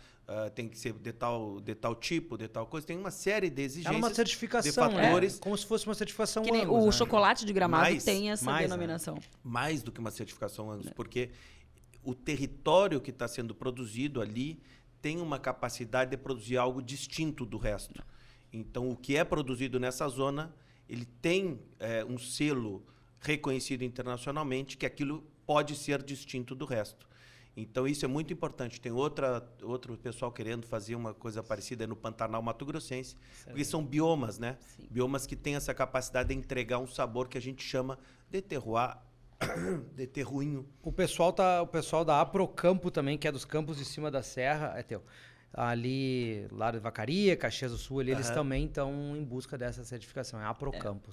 tem que ser de tal tipo, de tal coisa. Tem uma série de exigências. É uma certificação, de fatores. como se fosse uma certificação Que nem Angus, o né? chocolate de Gramado tem essa mais, denominação. Mais do que uma certificação Angus, porque o território que está sendo produzido ali tem uma capacidade de produzir algo distinto do resto. Então, o que é produzido nessa zona, ele tem um selo reconhecido internacionalmente que aquilo pode ser distinto do resto. Então, isso é muito importante. Tem outro pessoal querendo fazer uma coisa parecida no Pantanal Mato Grossense, porque são biomas, né? Sim. Biomas que têm essa capacidade de entregar um sabor que a gente chama de terroir, de terruinho. O pessoal da Aprocampo também, que é dos campos de cima da serra, é teu. Ali, lá de Vacaria, Caxias do Sul, ali, eles também estão em busca dessa certificação. É Aprocampo.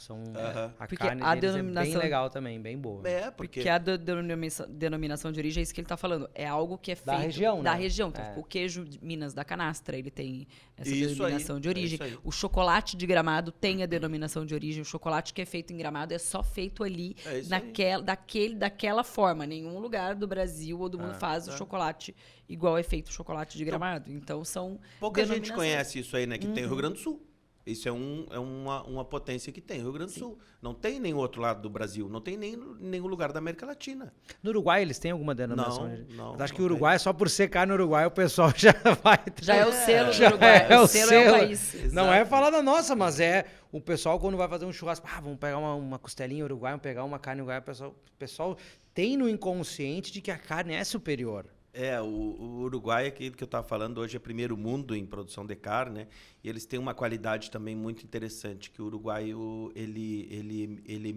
A Porque carne a deles é bem denominação- legal também, bem boa. Porque a denominação de origem é isso que ele está falando. É algo que é Da feito região, da né? região. Então, É. tipo, o queijo de Minas da Canastra, ele tem essa Isso denominação aí, de origem. é isso aí. O chocolate de Gramado tem a denominação de origem. O chocolate que é feito em Gramado é só feito ali, É isso aí. daquela forma. Nenhum lugar do Brasil ou do mundo faz o chocolate igual é feito o chocolate de Gramado. Então, são Pouca gente denominações. conhece isso aí, né? Que tem o Rio Grande do Sul. Isso é uma potência que tem o Rio Grande do Sul. Não tem em nenhum outro lado do Brasil. Não tem nem em nenhum lugar da América Latina. No Uruguai, eles têm alguma denominação? Não, Eu acho que não o Uruguai, só por secar no Uruguai, o pessoal já vai... Já é o selo do Já Uruguai. é o o selo é o selo. país. Não é Exato. falar da nossa, mas é o pessoal quando vai fazer um churrasco. Vamos pegar uma costelinha uruguaia, vamos pegar uma carne uruguaia. O pessoal tem no inconsciente de que a carne é superior. O Uruguai, aquilo que eu estava falando, hoje é primeiro mundo em produção de carne, né? E eles têm uma qualidade também muito interessante, que o Uruguai ele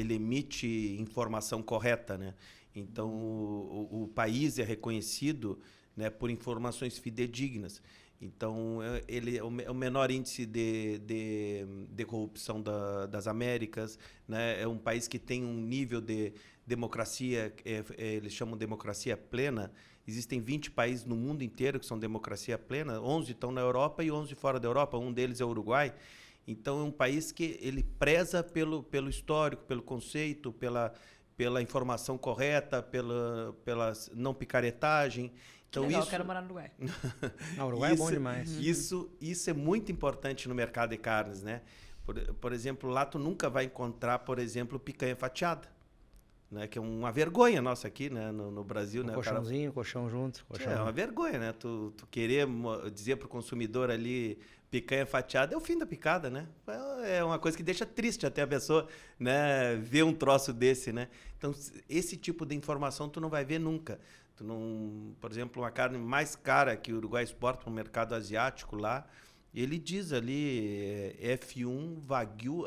emite informação correta, né? Então, o país é reconhecido, né, por informações fidedignas. Então, ele é o menor índice de corrupção das Américas, né? É um país que tem um nível de democracia, eles chamam de democracia plena. Existem 20 países no mundo inteiro que são democracia plena, 11 estão na Europa e 11 fora da Europa, um deles é o Uruguai. Então, é um país que ele preza pelo histórico, pelo conceito, pela informação correta, pela não picaretagem. Então, Legal, eu quero morar no Uruguai. O Uruguai é bom demais. Isso é muito importante no mercado de carnes, né? Por exemplo, lá tu nunca vai encontrar, por exemplo, picanha fatiada, né? Que é uma vergonha nossa aqui, né? No Brasil, né? Colchãozinho, colchão junto. É uma vergonha, né? Tu querer dizer pro consumidor ali picanha fatiada é o fim da picada, né? É uma coisa que deixa triste até a pessoa, né, ver um troço desse, né? Então, esse tipo de informação tu não vai ver nunca. Tu não, por exemplo, uma carne mais cara que o Uruguai exporta para o mercado asiático lá, ele diz ali F1 Wagyu,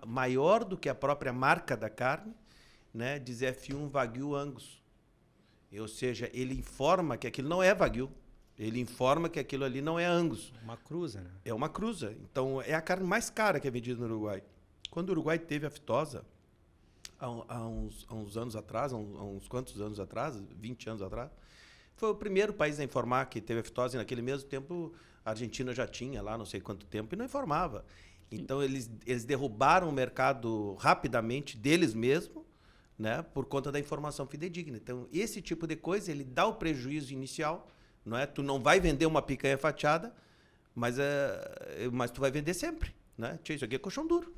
maior do que a própria marca da carne, né? Diz F1 Wagyu Angus. Ou seja, ele informa que aquilo não é Wagyu. Ele informa que aquilo ali não é Angus. Uma cruza, né? É uma cruza. Então, é a carne mais cara que é vendida no Uruguai. Quando o Uruguai teve a aftosa, há uns anos atrás, há uns quantos anos atrás, 20 anos atrás, foi o primeiro país a informar que teve aftosa, e naquele mesmo tempo a Argentina já tinha lá não sei quanto tempo e não informava. Então, eles derrubaram o mercado rapidamente deles mesmos, né, por conta da informação fidedigna. Então, esse tipo de coisa, ele dá o prejuízo inicial, não é? Tu não vai vender uma picanha fatiada, mas tu vai vender sempre, né? Tchê, isso aqui é colchão duro,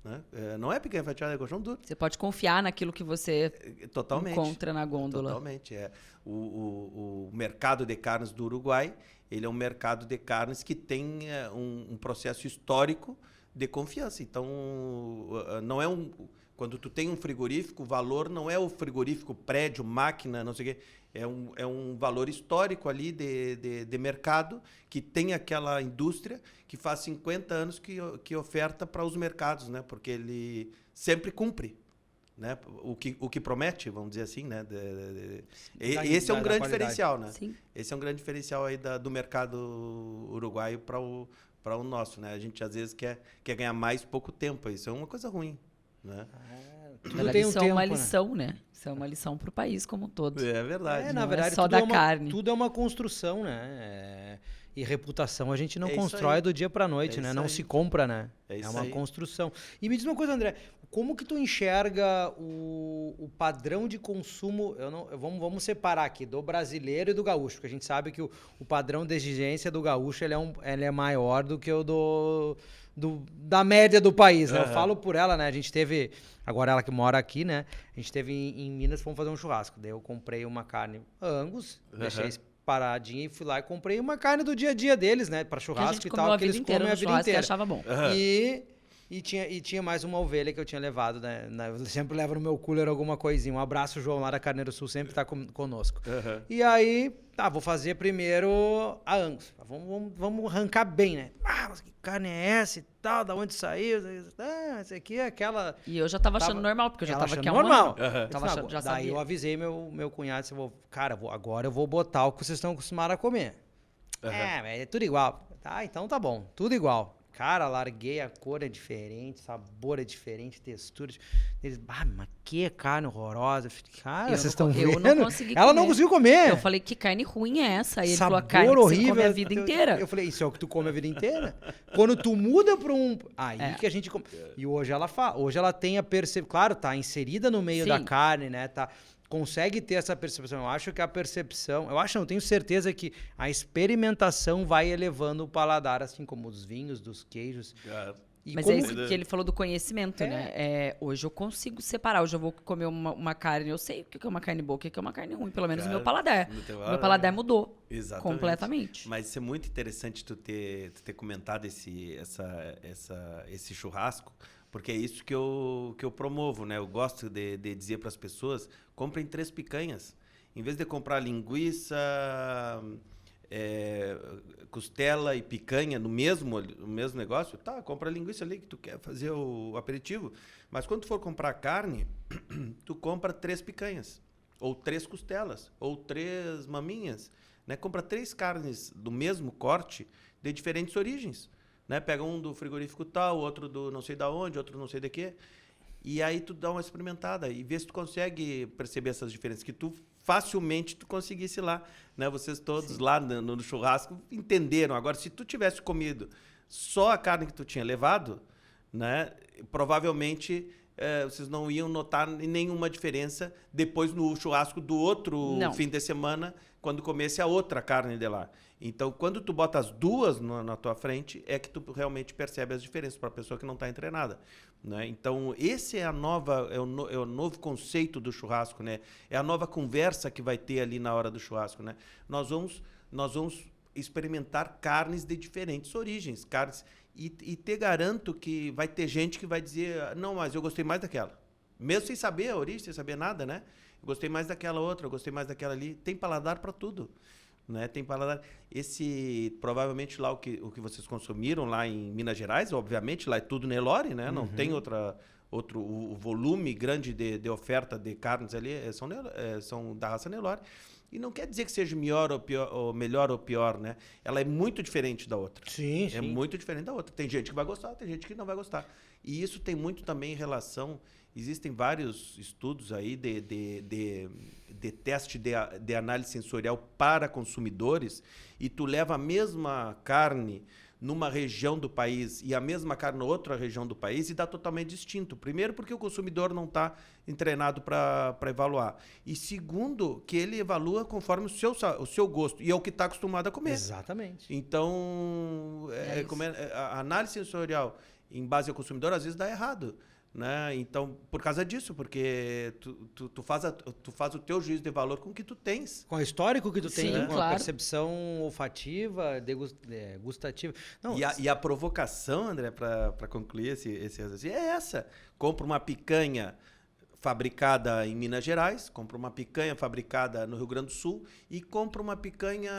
né? Não é picanha fatiada, é colchão duro. Você pode confiar naquilo que você Totalmente. encontra na gôndola. Totalmente, o mercado de carnes do Uruguai, ele é um mercado de carnes que tem um processo histórico de confiança. Então, não é quando tu tem um frigorífico, o valor não é o frigorífico, prédio, máquina, não sei o quê. É um valor histórico ali de mercado que tem aquela indústria que faz 50 anos que oferta para os mercados, né? Porque ele sempre cumpre, né? O que promete, vamos dizer assim, né? Esse é um grande diferencial, né? Sim. Esse é um grande diferencial aí do mercado uruguaio para o nosso, né? A gente às vezes quer ganhar mais pouco tempo, isso é uma coisa ruim, né? Tudo tem um Isso é tempo, uma né? lição, né? Isso é uma lição para o país como um todo. É verdade. Na Não é verdade, só tudo da carne. Tudo é uma construção, né? E reputação a gente não É isso constrói aí. do dia pra noite, É né? isso Não aí. se compra, né? É isso uma aí. construção. E me diz uma coisa, André, como que tu enxerga o padrão de consumo? Vamos separar aqui do brasileiro e do gaúcho, porque a gente sabe que o padrão de exigência do gaúcho ele é maior do que o da média do país, né? Eu falo por ela, né? A gente teve, agora ela que mora aqui, né? A gente teve em Minas, fomos fazer um churrasco. Daí eu comprei uma carne Angus, deixei paradinha e fui lá e comprei uma carne do dia a dia deles, né? Pra Que a churrasco gente e comeu tal, a que vida eles inteira comem no a vida churrasco e inteira. achava bom. E tinha mais uma ovelha que eu tinha levado, né? Eu sempre levo no meu cooler alguma coisinha. Um abraço, João, lá da Carneiro Sul, sempre tá conosco. E aí, vou fazer primeiro a Angus. Vamos arrancar bem, né? Mas que carne é essa e tal? Da onde saiu? Essa aqui é aquela... E eu já tava achando normal, porque eu já Ela tava achando aqui há um normal. ano. Tava achando, já Daí sabia. eu avisei meu cunhado, agora eu vou botar o que vocês estão acostumados a comer. É tudo igual. Tá, então tá bom, tudo igual. Cara, larguei, a cor é diferente, sabor é diferente, textura. Eles, mas que carne horrorosa. Eu falei, cara, vocês estão vendo? Eu não consegui Ela comer. não conseguiu comer. Eu falei, que carne ruim é essa? Aí ele falou, a Sabor carne que você horrível. come a vida inteira. Eu falei, isso é o que tu come a vida inteira? Quando tu muda pra um... Aí que a gente... E hoje ela tem a percepção... Claro, tá inserida no meio da Sim. carne, né? Consegue ter essa percepção. Eu acho que a percepção... não tenho certeza que a experimentação vai elevando o paladar, assim como os vinhos, dos queijos. E Mas como... é isso que ele falou do conhecimento, né? Hoje eu consigo separar. Hoje eu vou comer uma carne, eu sei o que é uma carne boa, o que é uma carne ruim, pelo menos no meu paladar. O meu paladar mudou. Exatamente. Completamente. Mas isso é muito interessante tu ter comentado esse churrasco, porque é isso que eu promovo, né? Eu gosto de dizer para as pessoas, comprem 3 picanhas. Em vez de comprar linguiça, costela e picanha no mesmo negócio, compra a linguiça ali que tu quer fazer o aperitivo. Mas quando tu for comprar carne, tu compra 3 picanhas, ou 3 costelas, ou 3 maminhas, né? Compra 3 carnes do mesmo corte de diferentes origens, né? Pega um do frigorífico tal, outro do não sei da onde, outro não sei de quê. E aí tu dá uma experimentada e vê se tu consegue perceber essas diferenças, que tu facilmente tu conseguisse lá, né? Vocês todos lá no churrasco entenderam. Agora, se tu tivesse comido só a carne que tu tinha levado, né? Provavelmente vocês não iam notar nenhuma diferença depois no churrasco do outro fim de semana, quando comesse a outra carne de lá. Então, quando tu bota as duas na tua frente, é que tu realmente percebe as diferenças para a pessoa que não está treinada, né? Então, esse é o novo conceito do churrasco, né? É a nova conversa que vai ter ali na hora do churrasco, né? Nós vamos experimentar carnes de diferentes origens, e te garanto que vai ter gente que vai dizer, não, mas eu gostei mais daquela. Mesmo sem saber a origem, sem saber nada, né? Eu gostei mais daquela outra, eu gostei mais daquela ali. Tem paladar para tudo, né? Tem paladar. Provavelmente lá o que vocês consumiram lá em Minas Gerais, obviamente, lá é tudo Nelore, né? Não tem o volume grande de oferta de carnes ali, são da raça Nelore. E não quer dizer que seja melhor ou pior, né? Ela é muito diferente da outra. Sim. É muito diferente da outra. Tem gente que vai gostar, tem gente que não vai gostar. E isso tem muito também em relação... Existem vários estudos aí de teste de análise sensorial para consumidores, e tu leva a mesma carne numa região do país e a mesma carne em outra região do país e dá totalmente distinto. Primeiro, porque o consumidor não está treinado para evaluar. E segundo, que ele evalua conforme o seu gosto e é o que está acostumado a comer. Exatamente. Então, a análise sensorial em base ao consumidor às vezes dá errado. Né? Então, por causa disso, porque tu faz o teu juízo de valor com o que tu tens. Com o histórico que tu tem, Sim, com a percepção olfativa, gustativa. Não, E a provocação, André, para concluir esse raciocínio, é essa. Compra uma picanha fabricada em Minas Gerais, compra uma picanha fabricada no Rio Grande do Sul e compra uma picanha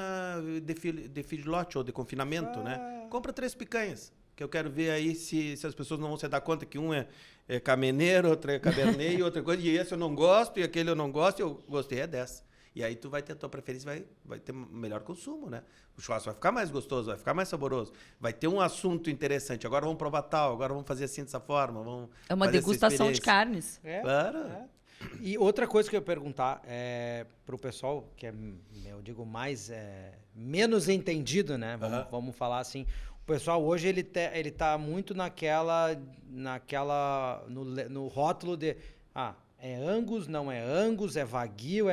de feedlot ou de confinamento. Né? Compra 3 picanhas. Que eu quero ver aí se as pessoas não vão se dar conta que um é cameneiro, outro é cabernet, outra coisa, e esse eu não gosto, e aquele eu não gosto, e eu gostei é dessa. E aí tu vai ter a tua preferência, vai ter melhor consumo, né? O churrasco vai ficar mais gostoso, vai ficar mais saboroso, vai ter um assunto interessante. Agora vamos provar tal, agora vamos fazer assim dessa forma. É uma degustação de carnes. Claro. E outra coisa que eu ia perguntar para o pessoal, que é, eu digo, menos entendido, né? Vamos falar assim. O pessoal hoje ele tá muito no rótulo de é Angus, não é Angus, é Wagyu,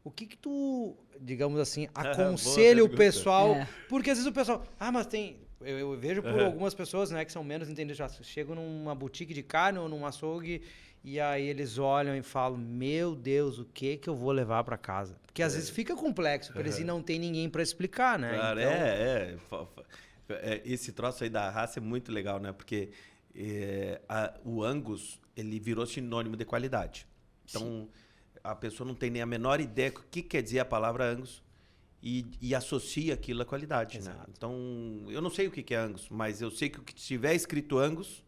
o que tu, digamos assim, aconselha o pessoal, porque às vezes o pessoal, mas tem, eu vejo por algumas pessoas, né, que são menos entendidas, já chegam numa boutique de carne ou num açougue e aí eles olham e falam, meu Deus, o que eu vou levar para casa? Porque às vezes fica complexo para eles e não tem ninguém para explicar, né? Claro, esse troço aí da raça é muito legal, né? Porque o Angus, ele virou sinônimo de qualidade. Então, a pessoa não tem nem a menor ideia do que quer dizer a palavra Angus e associa aquilo à qualidade, né? Então, eu não sei o que é Angus, mas eu sei que o que tiver escrito Angus,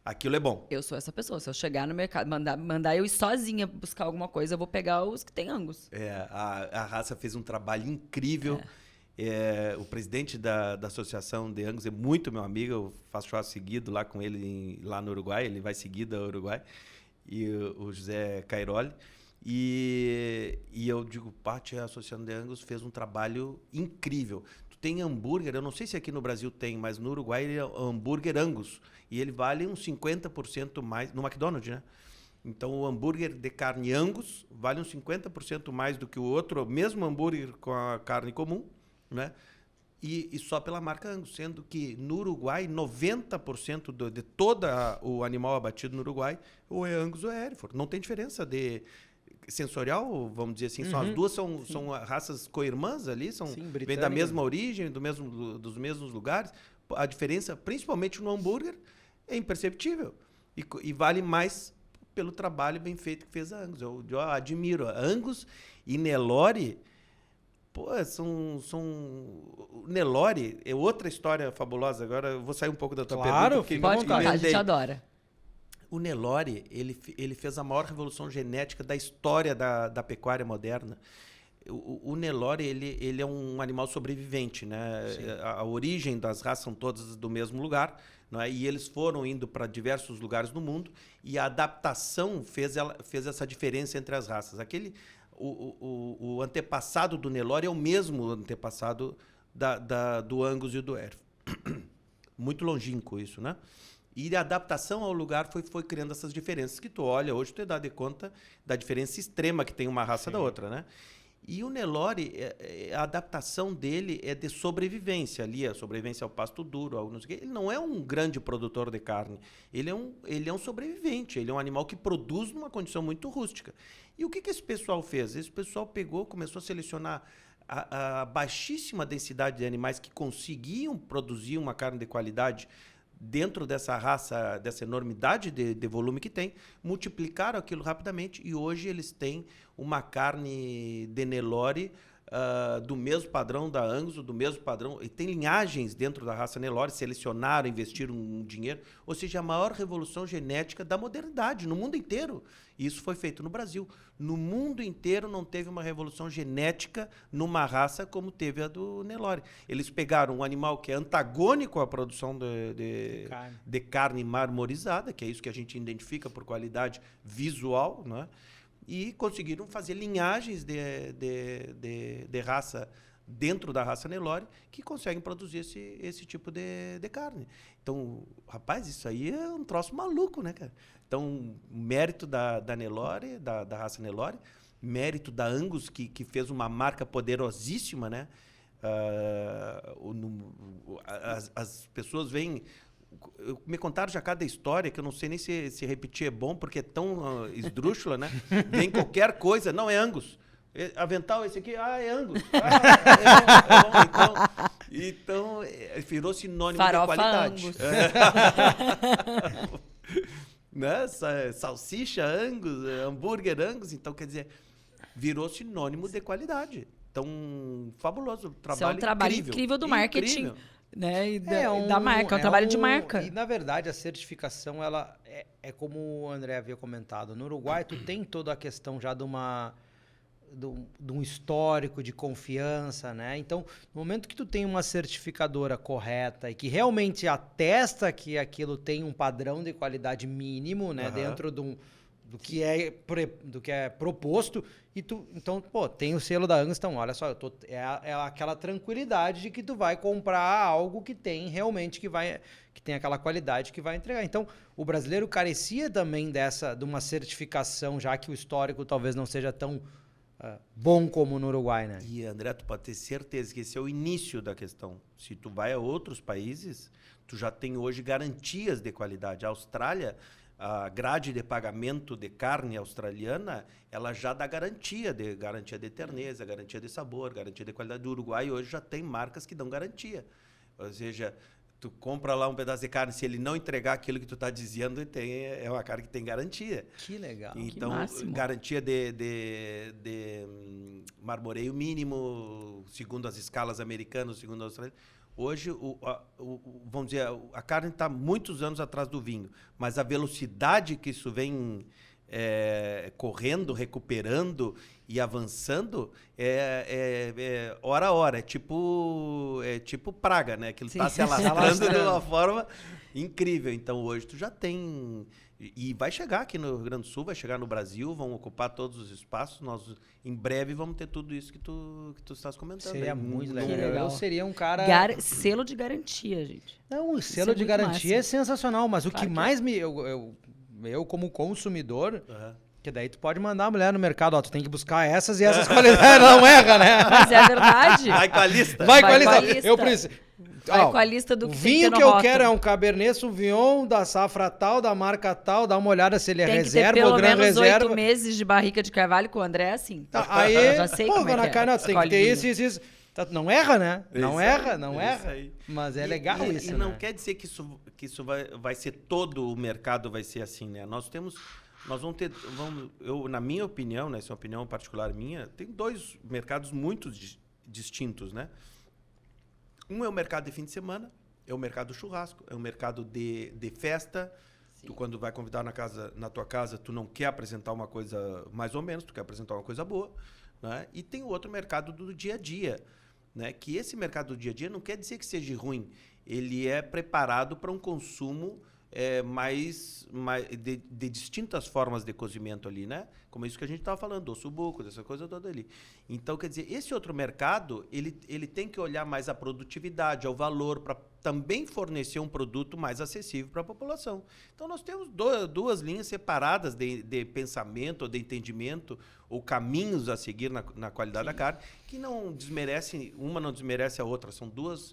aquilo é bom. Eu sou essa pessoa. Se eu chegar no mercado, mandar eu ir sozinha buscar alguma coisa, eu vou pegar os que tem Angus. A raça fez um trabalho incrível. O presidente da Associação de Angus é muito meu amigo, eu faço churrasco seguido lá com ele lá no Uruguai, ele vai seguido ao Uruguai, e o José Cairoli. E eu digo, Pati, a Associação de Angus fez um trabalho incrível. Tu tem hambúrguer, eu não sei se aqui no Brasil tem, mas no Uruguai ele é hambúrguer Angus, e ele vale uns 50% mais, no McDonald's, né? Então, o hambúrguer de carne Angus vale uns 50% mais do que o outro, mesmo hambúrguer com a carne comum, né? E só pela marca Angus, sendo que no Uruguai 90% de todo o animal abatido no Uruguai ou é Angus ou é Hereford. Não tem diferença de sensorial, vamos dizer assim. As duas são raças co-irmãs ali, vêm da mesma origem, dos mesmos lugares. A diferença, principalmente no hambúrguer, é imperceptível e vale mais pelo trabalho bem feito que fez a Angus. Eu admiro a Angus e Nelore. Pô, o Nelore é outra história fabulosa. Agora eu vou sair um pouco da tua pergunta. Pode contar, a gente adora. O Nelore, ele fez a maior revolução genética da história da pecuária moderna. O Nelore, ele é um animal sobrevivente, né? A origem das raças são todas do mesmo lugar, não é? E eles foram indo para diversos lugares do mundo e a adaptação fez essa diferença entre as raças. O antepassado do Nelore é o mesmo antepassado do Angus e do Hereford. Muito longínquo isso, né? E a adaptação ao lugar foi criando essas diferenças que tu olha hoje, tu dá de conta da diferença extrema que tem uma raça da outra, né? E o Nelore, a adaptação dele é de sobrevivência ali, a sobrevivência ao pasto duro, não sei o quê. Ele não é um grande produtor de carne, ele é um sobrevivente, ele é um animal que produz numa condição muito rústica. E o que esse pessoal fez? Esse pessoal começou a selecionar a baixíssima densidade de animais que conseguiam produzir uma carne de qualidade dentro dessa raça, dessa enormidade de volume que tem, multiplicaram aquilo rapidamente e hoje eles têm uma carne de Nelore do mesmo padrão da Angus, do mesmo padrão, e tem linhagens dentro da raça Nelore, selecionaram, investiram um dinheiro, ou seja, a maior revolução genética da modernidade no mundo inteiro. E isso foi feito no Brasil. No mundo inteiro não teve uma revolução genética numa raça como teve a do Nelore. Eles pegaram um animal que é antagônico à produção de carne marmorizada, que é isso que a gente identifica por qualidade visual, né? E conseguiram fazer linhagens de raça dentro da raça Nelore que conseguem produzir esse tipo de carne. Então, rapaz, isso aí é um troço maluco, né, cara? Então, mérito da Nelore, da raça Nelore, mérito da Angus, que fez uma marca poderosíssima, né? As pessoas vêm... Me contaram já cada história, que eu não sei nem se repetir é bom, porque é tão esdrúxula, né? Vem qualquer coisa, não é Angus. Avental esse aqui, é Angus. Então, virou sinônimo de qualidade. Angus. Né? Salsicha Angus, hambúrguer Angus, então quer dizer, virou sinônimo de qualidade. Então, fabuloso. Isso é um trabalho incrível do marketing. Incrível. Né? E da marca, é um trabalho de marca. E, na verdade, a certificação, ela é como o André havia comentado. No Uruguai, tu tem toda a questão já de um histórico de confiança, né? Então, no momento que tu tem uma certificadora correta e que realmente atesta que aquilo tem um padrão de qualidade mínimo, né? Dentro do que é proposto, e tu, então, tem o selo da Angus, então, olha só, é aquela tranquilidade de que tu vai comprar algo que tem realmente, que tem aquela qualidade que vai entregar. Então, o brasileiro carecia também de uma certificação, já que o histórico talvez não seja tão bom como no Uruguai, né? E, André, tu pode ter certeza que esse é o início da questão. Se tu vai a outros países, tu já tem hoje garantias de qualidade. A Austrália, a grade de pagamento de carne australiana, ela já dá garantia de terneza, garantia de sabor, garantia de qualidade. Do Uruguai hoje já tem marcas que dão garantia. Ou seja, tu compra lá um pedaço de carne, se ele não entregar aquilo que tu está dizendo, é uma carne que tem garantia. Que legal. Então, garantia de marmoreio mínimo, segundo as escalas americanas, segundo a Austrália. Hoje, vamos dizer, a carne está muitos anos atrás do vinho, mas a velocidade que isso vem correndo, recuperando e avançando é hora a hora. É tipo praga, né? Aquilo está se alastrando de uma forma incrível. Então, hoje tu já tem... E vai chegar aqui no Rio Grande do Sul, vai chegar no Brasil, vão ocupar todos os espaços. Nós, em breve, vamos ter tudo isso que tu estás comentando. Seria muito legal. legal. Eu seria um cara... Selo de garantia, gente. Não, o selo de garantia é sensacional, mas o que mais me... Eu como consumidor... Que daí tu pode mandar a mulher no mercado, tu tem que buscar essas e essas qualidades, não erra, né? Mas é verdade. Vai com a lista. Vai com a lista. Eu preciso... Vai com a lista do o que vinho que eu quero é um Cabernet Sauvignon da safra tal, da marca tal, dá uma olhada se ele é reserva ou gran reserva. Tem que ter pelo menos 8 meses de barrica de carvalho com o André, assim. Aí, já sei como é que é. Tem que ter isso. Não erra, né? Não erra. Aí. Mas é legal isso, E não quer dizer que isso vai ser todo o mercado vai ser assim, né? Nós vamos ter... na minha opinião, né, essa é uma opinião particular minha, tem dois mercados muito distintos, né? Um é o mercado de fim de semana, é o mercado do churrasco, é o mercado de festa. Sim. Tu, quando vai convidar na tua casa, tu não quer apresentar uma coisa mais ou menos, tu quer apresentar uma coisa boa, né? E tem o outro mercado do dia a dia, né? Que esse mercado do dia a dia não quer dizer que seja ruim. Ele é preparado para um consumo de distintas formas de cozimento ali, né? Como isso que a gente estava falando, do subuco, dessa coisa toda ali. Então, quer dizer, esse outro mercado, ele tem que olhar mais a produtividade, ao valor, para também fornecer um produto mais acessível para a população. Então, nós temos duas linhas separadas de pensamento, ou de entendimento, ou caminhos a seguir na qualidade da carne, que não desmerecem, uma não desmerece a outra, são dois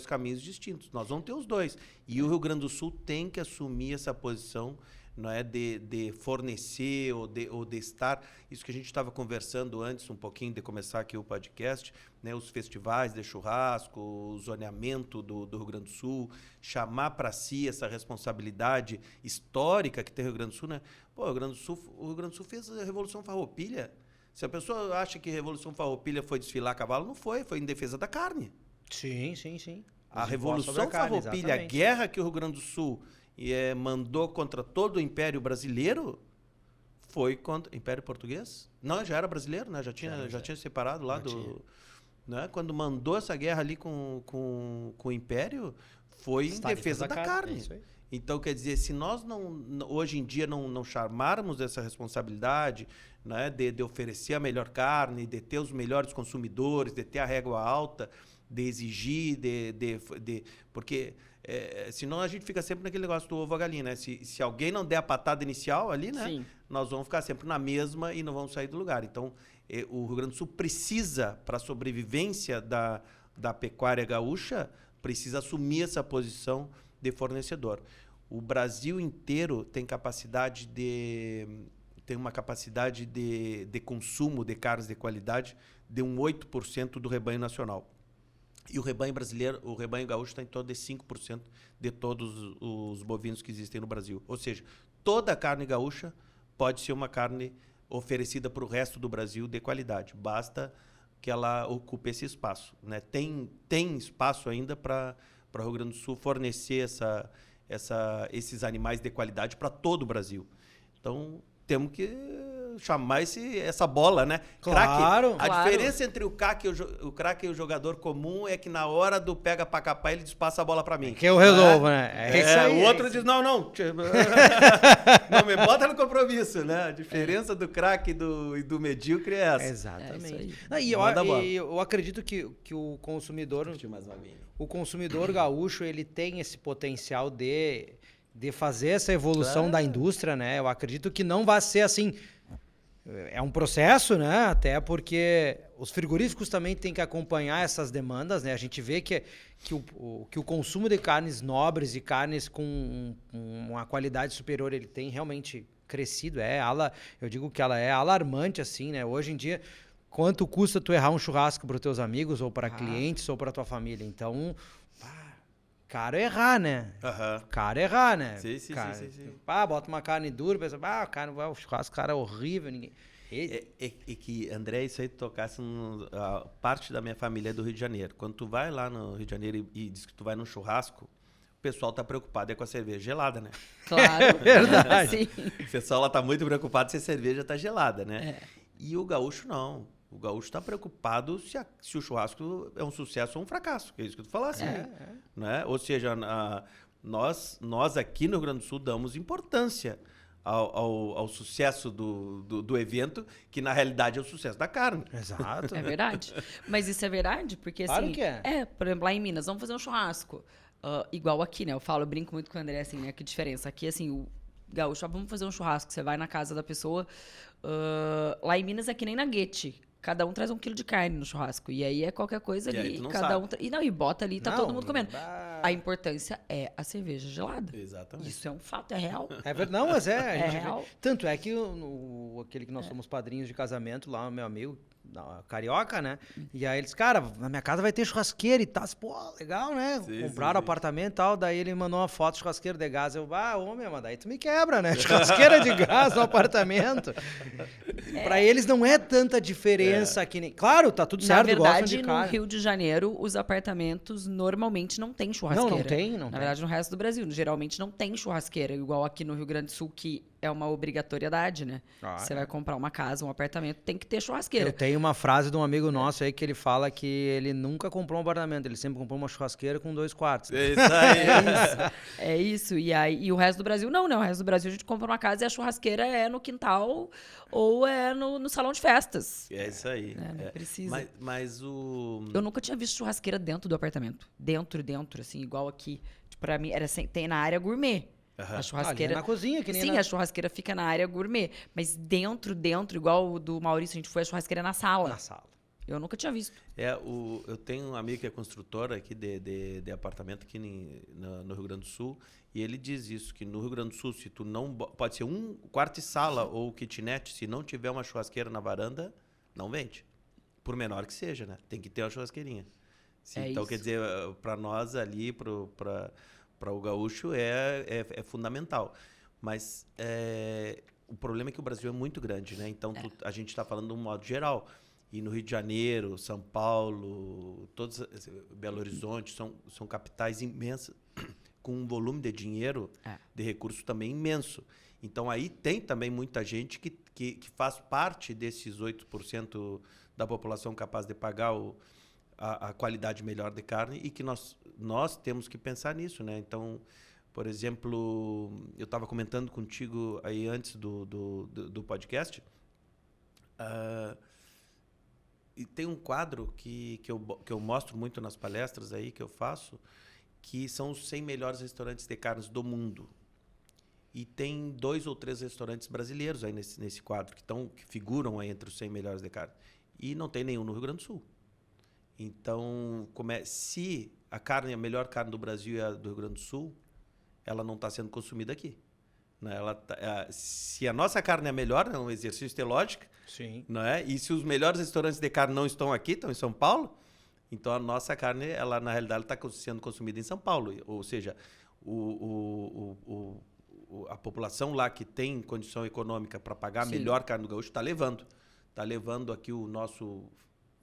caminhos distintos. Nós vamos ter os dois. E o Rio Grande do Sul tem que assumir essa posição, não é, de fornecer ou de estar... Isso que a gente estava conversando antes, um pouquinho de começar aqui o podcast, né, os festivais de churrasco, o zoneamento do Rio Grande do Sul, chamar para si essa responsabilidade histórica que tem o Rio Grande do Sul, né? Pô, o Rio Grande do Sul fez a Revolução Farroupilha. Se a pessoa acha que a Revolução Farroupilha foi desfilar a cavalo, não foi em defesa da carne. Sim. A Revolução Farroupilha, a guerra que o Rio Grande do Sul mandou contra todo o Império Brasileiro, foi contra... Império Português? Não, já era brasileiro, né? Já tinha separado lá né? Quando mandou essa guerra ali com o Império, foi em defesa da carne. É isso aí. Então, quer dizer, se nós hoje em dia não chamarmos essa responsabilidade, né, de oferecer a melhor carne, de ter os melhores consumidores, de ter a régua alta, de exigir, porque senão a gente fica sempre naquele negócio do ovo a galinha, né? Se alguém não der a patada inicial ali, né, Sim. nós vamos ficar sempre na mesma e não vamos sair do lugar. Então, o Rio Grande do Sul precisa, para a sobrevivência da pecuária gaúcha, precisa assumir essa posição de fornecedor. O Brasil inteiro tem uma capacidade de consumo de carnes de qualidade de 8% do rebanho nacional. E o rebanho brasileiro, o rebanho gaúcho está em torno de 5% de todos os bovinos que existem no Brasil. Ou seja, toda a carne gaúcha pode ser uma carne oferecida para o resto do Brasil de qualidade. Basta que ela ocupe esse espaço, né? Tem espaço ainda para o Rio Grande do Sul fornecer esses animais de qualidade para todo o Brasil. Então, temos que chamar essa bola, né? Claro. Craque. A diferença entre o craque e o jogador comum é que na hora do pega pra capar, ele passa a bola pra mim. Que eu resolvo, né? É isso aí. O outro diz, não. Não me bota no compromisso, né? A diferença do craque e do medíocre é essa. Exatamente. É E eu acredito que o consumidor... O consumidor gaúcho, ele tem esse potencial de fazer essa evolução da indústria, né? Eu acredito que não vai ser assim... É um processo, né? Até porque os frigoríficos também têm que acompanhar essas demandas, né? A gente vê que o consumo de carnes nobres e carnes com uma qualidade superior, ele tem realmente crescido. Eu digo que ela é alarmante, assim, né? Hoje em dia, quanto custa tu errar um churrasco para os teus amigos, ou para clientes, ou para tua família? Então, caro é errar, né? Caro é errar, né? Sim. Bota uma carne dura, pensa, o churrasco, cara, é horrível, ninguém... E que, André, isso aí tocasse parte da minha família é do Rio de Janeiro. Quando tu vai lá no Rio de Janeiro e diz que tu vai num churrasco, o pessoal tá preocupado com a cerveja gelada, né? Claro. É verdade. Sim. O pessoal lá tá muito preocupado se a cerveja tá gelada, né? E o gaúcho não. O gaúcho está preocupado se o churrasco é um sucesso ou um fracasso. É isso que tu falasse. Né? Ou seja, nós aqui no Rio Grande do Sul damos importância ao sucesso do evento, que na realidade é o sucesso da carne. Exato. É verdade. Mas isso é verdade, porque assim... Claro que é. Por exemplo, lá em Minas, vamos fazer um churrasco. Igual aqui, né? Eu brinco muito com o André, assim, né? Que diferença. Aqui, assim, o gaúcho, vamos fazer um churrasco. Você vai na casa da pessoa. Lá em Minas é que nem na Guete. Cada um traz 1 quilo de carne no churrasco. E aí é qualquer coisa ali. Cada um... E bota ali, tá todo mundo comendo. A importância é a cerveja gelada. Exatamente. Isso é um fato, é real. É verdade. Não, mas é real. Tanto é que aquele que nós somos padrinhos de casamento lá, meu amigo, carioca, né? E aí eles, cara, na minha casa vai ter churrasqueira e tal. Pô, legal, né? Compraram apartamento e tal. Daí ele mandou uma foto de churrasqueira de gás. Eu, homem, mas daí tu me quebra, né? Churrasqueira de gás no apartamento. Pra eles não é tanta diferença que nem... Claro, tá tudo certo, Na verdade, gostam de carne. no Rio de Janeiro, os apartamentos normalmente não tem churrasqueira. Não tem. Na verdade, no resto do Brasil, geralmente não tem churrasqueira. Igual aqui no Rio Grande do Sul, que é uma obrigatoriedade, né? Você vai comprar uma casa, um apartamento, tem que ter churrasqueira. Eu tenho uma frase de um amigo nosso aí que ele fala que ele nunca comprou um apartamento, ele sempre comprou uma churrasqueira com 2 quartos. É isso aí. É isso. E o resto do Brasil, não. O resto do Brasil a gente compra uma casa e a churrasqueira é no quintal ou é no salão de festas. É isso aí. Não precisa. Mas o... Eu nunca tinha visto churrasqueira dentro do apartamento. Dentro, assim, igual aqui. Pra mim, tem na área gourmet. A churrasqueira... Ali é na cozinha, que nem Sim, a churrasqueira fica na área gourmet. Mas dentro, igual o do Maurício, a gente foi a churrasqueira na sala. Na sala. Eu nunca tinha visto. Eu tenho um amigo que é construtor aqui de apartamento aqui no Rio Grande do Sul, e ele diz isso, que no Rio Grande do Sul, se tu não... Pode ser um quarto e sala ou kitnet, se não tiver uma churrasqueira na varanda, não vende. Por menor que seja, né? Tem que ter uma churrasqueirinha. Então, quer dizer, para nós ali, para o gaúcho, é fundamental. Mas o problema é que o Brasil é muito grande, né? Então, a gente está falando de um modo geral. E no Rio de Janeiro, São Paulo, Belo Horizonte, são capitais imensas, com um volume de dinheiro, de recurso também imenso. Então, aí tem também muita gente que faz parte desses 8% da população capaz de pagar a qualidade melhor de carne e que nós temos que pensar nisso, né? Então, por exemplo, eu estava comentando contigo aí antes do podcast, e tem um quadro que eu mostro muito nas palestras aí que eu faço, que são os 100 melhores restaurantes de carnes do mundo. E tem 2 ou 3 restaurantes brasileiros aí nesse quadro, que figuram aí entre os 100 melhores de carne. E não tem nenhum no Rio Grande do Sul. Então, se a melhor carne do Brasil é a do Rio Grande do Sul, ela não está sendo consumida aqui. Né? Se a nossa carne é melhor, é um exercício de lógica. Sim. Né? E se os melhores restaurantes de carne não estão aqui, estão em São Paulo, então a nossa carne, ela na realidade está sendo consumida em São Paulo. Ou seja, a população lá que tem condição econômica para pagar a melhor carne do gaúcho está levando. Está levando aqui o nosso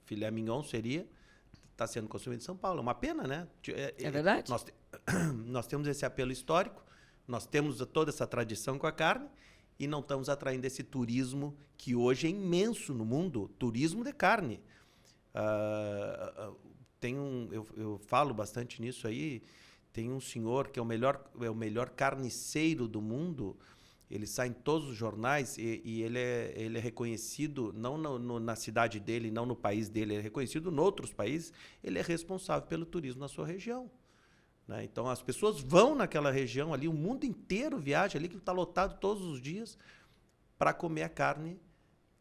filé mignon, está sendo consumido em São Paulo. É uma pena, né? É verdade. Nós temos esse apelo histórico, nós temos toda essa tradição com a carne e não estamos atraindo esse turismo que hoje é imenso no mundo, turismo de carne. Eu falo bastante nisso aí. Tem um senhor que é o melhor carniceiro do mundo. Ele sai em todos os jornais e ele é reconhecido, não na cidade dele, não no país dele, ele é reconhecido em outros países. Ele é responsável pelo turismo na sua região. Né? Então, as pessoas vão naquela região ali, o mundo inteiro viaja ali, que está lotado todos os dias, para comer a carne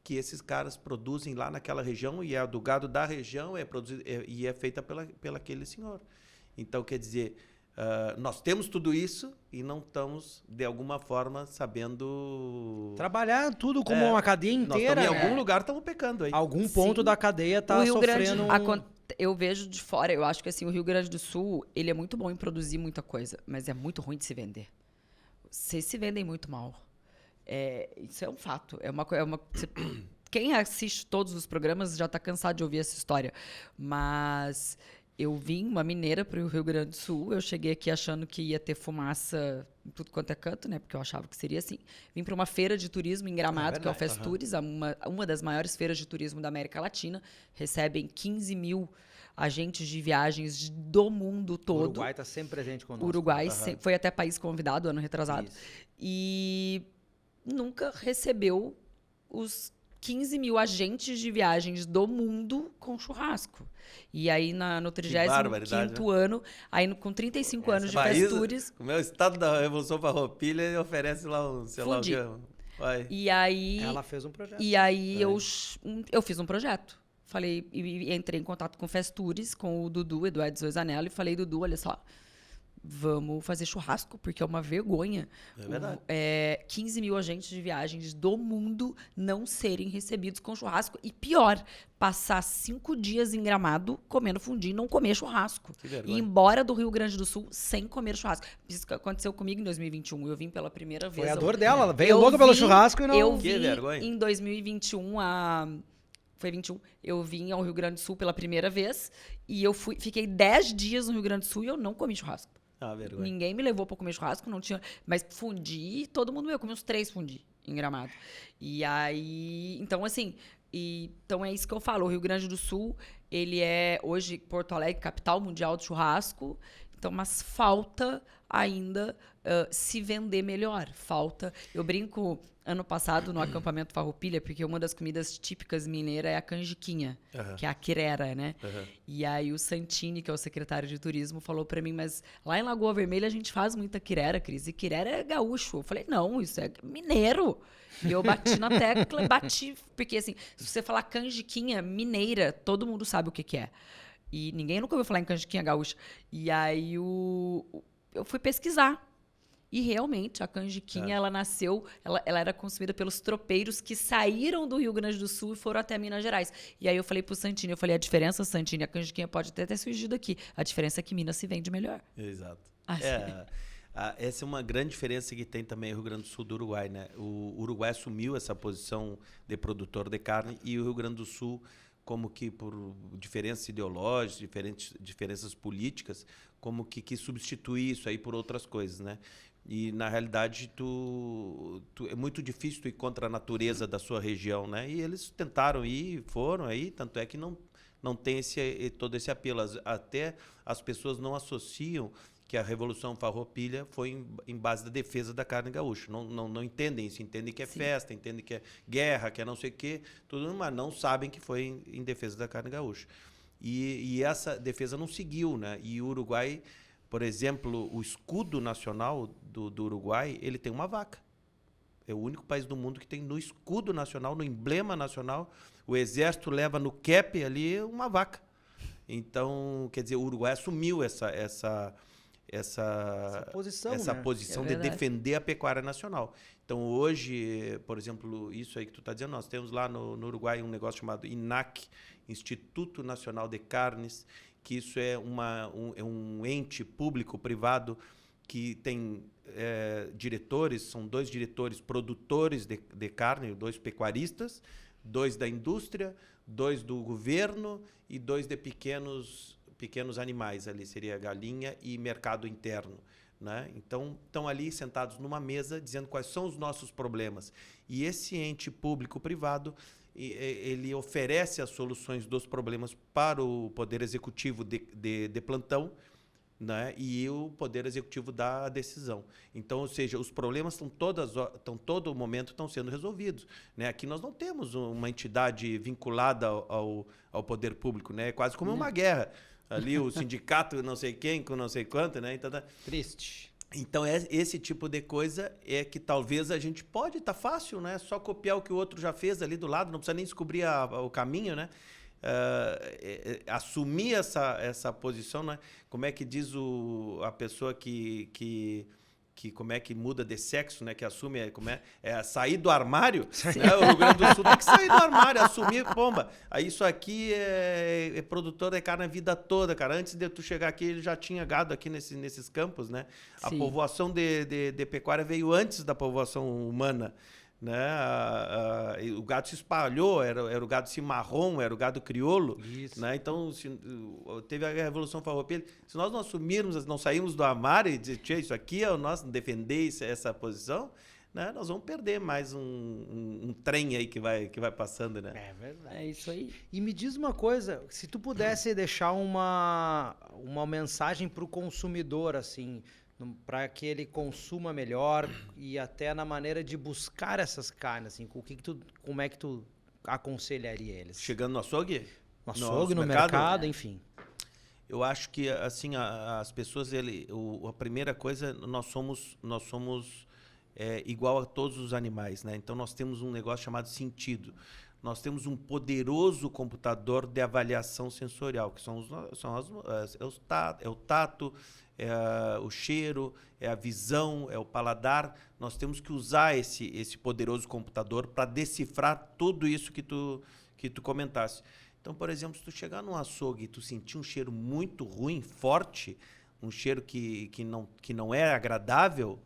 que esses caras produzem lá naquela região, e é do gado da região, e é feita pela aquele senhor. Então, quer dizer... nós temos tudo isso e não estamos, de alguma forma, sabendo... Trabalhar tudo como uma cadeia inteira. Nós em algum lugar estamos pecando aí. Algum ponto da cadeia está sofrendo... Eu vejo de fora, eu acho que assim, o Rio Grande do Sul, ele é muito bom em produzir muita coisa, mas é muito ruim de se vender. Vocês se vendem muito mal. Isso é um fato. Quem assiste todos os programas já está cansado de ouvir essa história. Mas... eu vim, uma mineira, para o Rio Grande do Sul. Eu cheguei aqui achando que ia ter fumaça em tudo quanto é canto, né? Porque eu achava que seria assim. Vim para uma feira de turismo em Gramado, que é o Festures, uma das maiores feiras de turismo da América Latina. Recebem 15 mil agentes de viagens do mundo todo. O Uruguai está sempre presente conosco. O Uruguai foi até país convidado ano retrasado. Isso. E nunca recebeu os 15 mil agentes de viagens do mundo com churrasco. E aí, no 35º ano, aí com 35 anos de Festures... O meu estado da Revolução Farroupilha, ele oferece lá um, sei lá o que. E aí... ela fez um projeto. E aí, eu fiz um projeto. Falei, e entrei em contato com o Festures, com o Dudu, Eduardo Zorzanello, e falei, Dudu, olha só, vamos fazer churrasco, porque é uma vergonha. É verdade. 15 mil agentes de viagens do mundo não serem recebidos com churrasco. E pior, passar 5 dias em Gramado comendo fundi e não comer churrasco. Que vergonha. E ir embora do Rio Grande do Sul sem comer churrasco. Isso aconteceu comigo em 2021. Eu vim pela primeira vez. Foi a dor dela. Ela veio louca pelo churrasco e não... Eu que vim vergonha. em 2021 Foi 21. Eu vim ao Rio Grande do Sul pela primeira vez. E eu fiquei 10 dias no Rio Grande do Sul e eu não comi churrasco. Vergonha. Ninguém me levou para comer churrasco, não tinha. Mas fundi, todo mundo eu comi uns 3 fundi em Gramado. E aí, então assim, então é isso que eu falo. O Rio Grande do Sul, ele é hoje Porto Alegre, capital mundial do churrasco. Então, mas falta ainda se vender melhor. Falta. Eu brinco ano passado no acampamento Farroupilha, porque uma das comidas típicas mineiras é a canjiquinha, que é a quirera, né? E aí o Santini, que é o secretário de turismo, falou pra mim, mas lá em Lagoa Vermelha a gente faz muita quirera, Cris, e quirera é gaúcho. Eu falei, não, isso é mineiro. E eu bati na tecla, porque assim, se você falar canjiquinha mineira, todo mundo sabe o que é. E ninguém nunca ouviu falar em canjiquinha gaúcha. E aí eu fui pesquisar. E realmente, a canjiquinha, ela nasceu, ela era consumida pelos tropeiros que saíram do Rio Grande do Sul e foram até Minas Gerais. E aí eu falei pro Santini, a diferença, Santini, a canjiquinha pode até ter surgido aqui. A diferença é que Minas se vende melhor. Exato. Essa é uma grande diferença que tem também o Rio Grande do Sul do Uruguai, né? O Uruguai assumiu essa posição de produtor de carne e o Rio Grande do Sul, como que por diferenças ideológicas, diferenças políticas, como que quis substituir isso aí por outras coisas, né? E, na realidade, é muito difícil tu ir contra a natureza da sua região, né? E eles tentaram ir, foram aí, tanto é que não não tem todo esse apelo. Até as pessoas não associam que a Revolução Farroupilha foi em base da defesa da carne gaúcha. Não entendem isso, entendem que é festa, entendem que é guerra, que é não sei o quê, tudo, mas não sabem que foi em defesa da carne gaúcha. E essa defesa não seguiu, né? E o Uruguai, por exemplo, o escudo nacional do Uruguai, ele tem uma vaca. É o único país do mundo que tem no escudo nacional, no emblema nacional, o exército leva no cap ali uma vaca. Então, quer dizer, o Uruguai assumiu essa posição de defender a pecuária nacional. Então, hoje, por exemplo, isso aí que tu está dizendo, nós temos lá no Uruguai um negócio chamado INAC, Instituto Nacional de Carnes, que isso é um ente público-privado que tem diretores, são 2 diretores produtores de carne, 2 pecuaristas, 2 da indústria, 2 do governo e 2 de pequenos animais, ali seria galinha e mercado interno. Né? Então, estão ali sentados numa mesa dizendo quais são os nossos problemas. E esse ente público-privado, ele oferece as soluções dos problemas para o Poder Executivo de plantão, né? E o Poder Executivo dá a decisão. Então, ou seja, os problemas todo momento estão sendo resolvidos. Né? Aqui nós não temos uma entidade vinculada ao poder público, né? É quase como uma guerra. Ali o sindicato não sei quem, com não sei quanto, né? Então, triste. Então, esse tipo de coisa é que talvez a gente pode, tá fácil, né? Só copiar o que o outro já fez ali do lado, não precisa nem descobrir o caminho, né? Assumir essa posição, né? Como é que diz a pessoa que como é que muda de sexo, né? Que assume, sair do armário, né? O Rio Grande do Sul tem que sair do armário, assumir, pomba. Aí isso aqui é produtor de carne a vida toda, cara. Antes de tu chegar aqui, ele já tinha gado aqui nesses campos, né? A povoação de pecuária veio antes da povoação humana. Né? O gado se espalhou, era o gado cimarrão, era o gado crioulo. Né? Então, teve a Revolução Farroupilha. Se nós não assumirmos, não sairmos do armário e dizer, isso aqui é o nosso, defender essa posição, né? Nós vamos perder mais um trem aí que vai passando. Né? É verdade. É isso aí. E me diz uma coisa, se tu pudesse deixar uma mensagem para o consumidor, assim, para que ele consuma melhor e até na maneira de buscar essas carnes, assim, como é que tu aconselharia eles? Chegando no açougue? No açougue, no mercado, enfim. Eu acho que assim as pessoas, a primeira coisa, nós somos igual a todos os animais, né? Então nós temos um negócio chamado sentido. Nós temos um poderoso computador de avaliação sensorial, que é o tato, é o cheiro, é a visão, é o paladar. Nós temos que usar esse poderoso computador para decifrar tudo isso que tu comentasse. Então, por exemplo, se tu chegar num açougue e tu sentir um cheiro muito ruim, forte, um cheiro que não é agradável,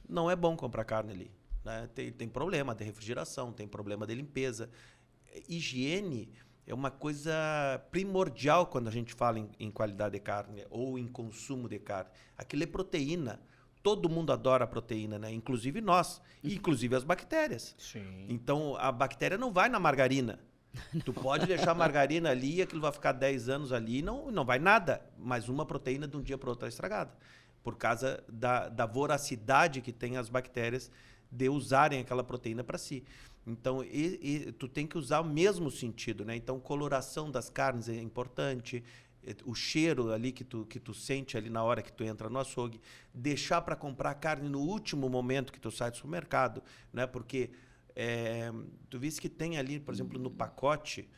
não é bom comprar carne ali. Né? Tem problema de refrigeração, tem problema de limpeza. Higiene é uma coisa primordial quando a gente fala em qualidade de carne ou em consumo de carne. Aquilo é proteína. Todo mundo adora a proteína, né? Inclusive nós, e inclusive as bactérias. Sim. Então, a bactéria não vai na margarina. Tu pode deixar a margarina ali, aquilo vai ficar 10 anos ali, não vai nada. Mas uma proteína de um dia para o outro é estragada. Por causa da voracidade que tem as bactérias de usarem aquela proteína para si. Então, tu tem que usar o mesmo sentido, né? Então, coloração das carnes é importante, o cheiro ali que tu sente ali na hora que tu entra no açougue, deixar para comprar carne no último momento que tu sai do supermercado, né? Porque tu viste que tem ali, por exemplo, no pacote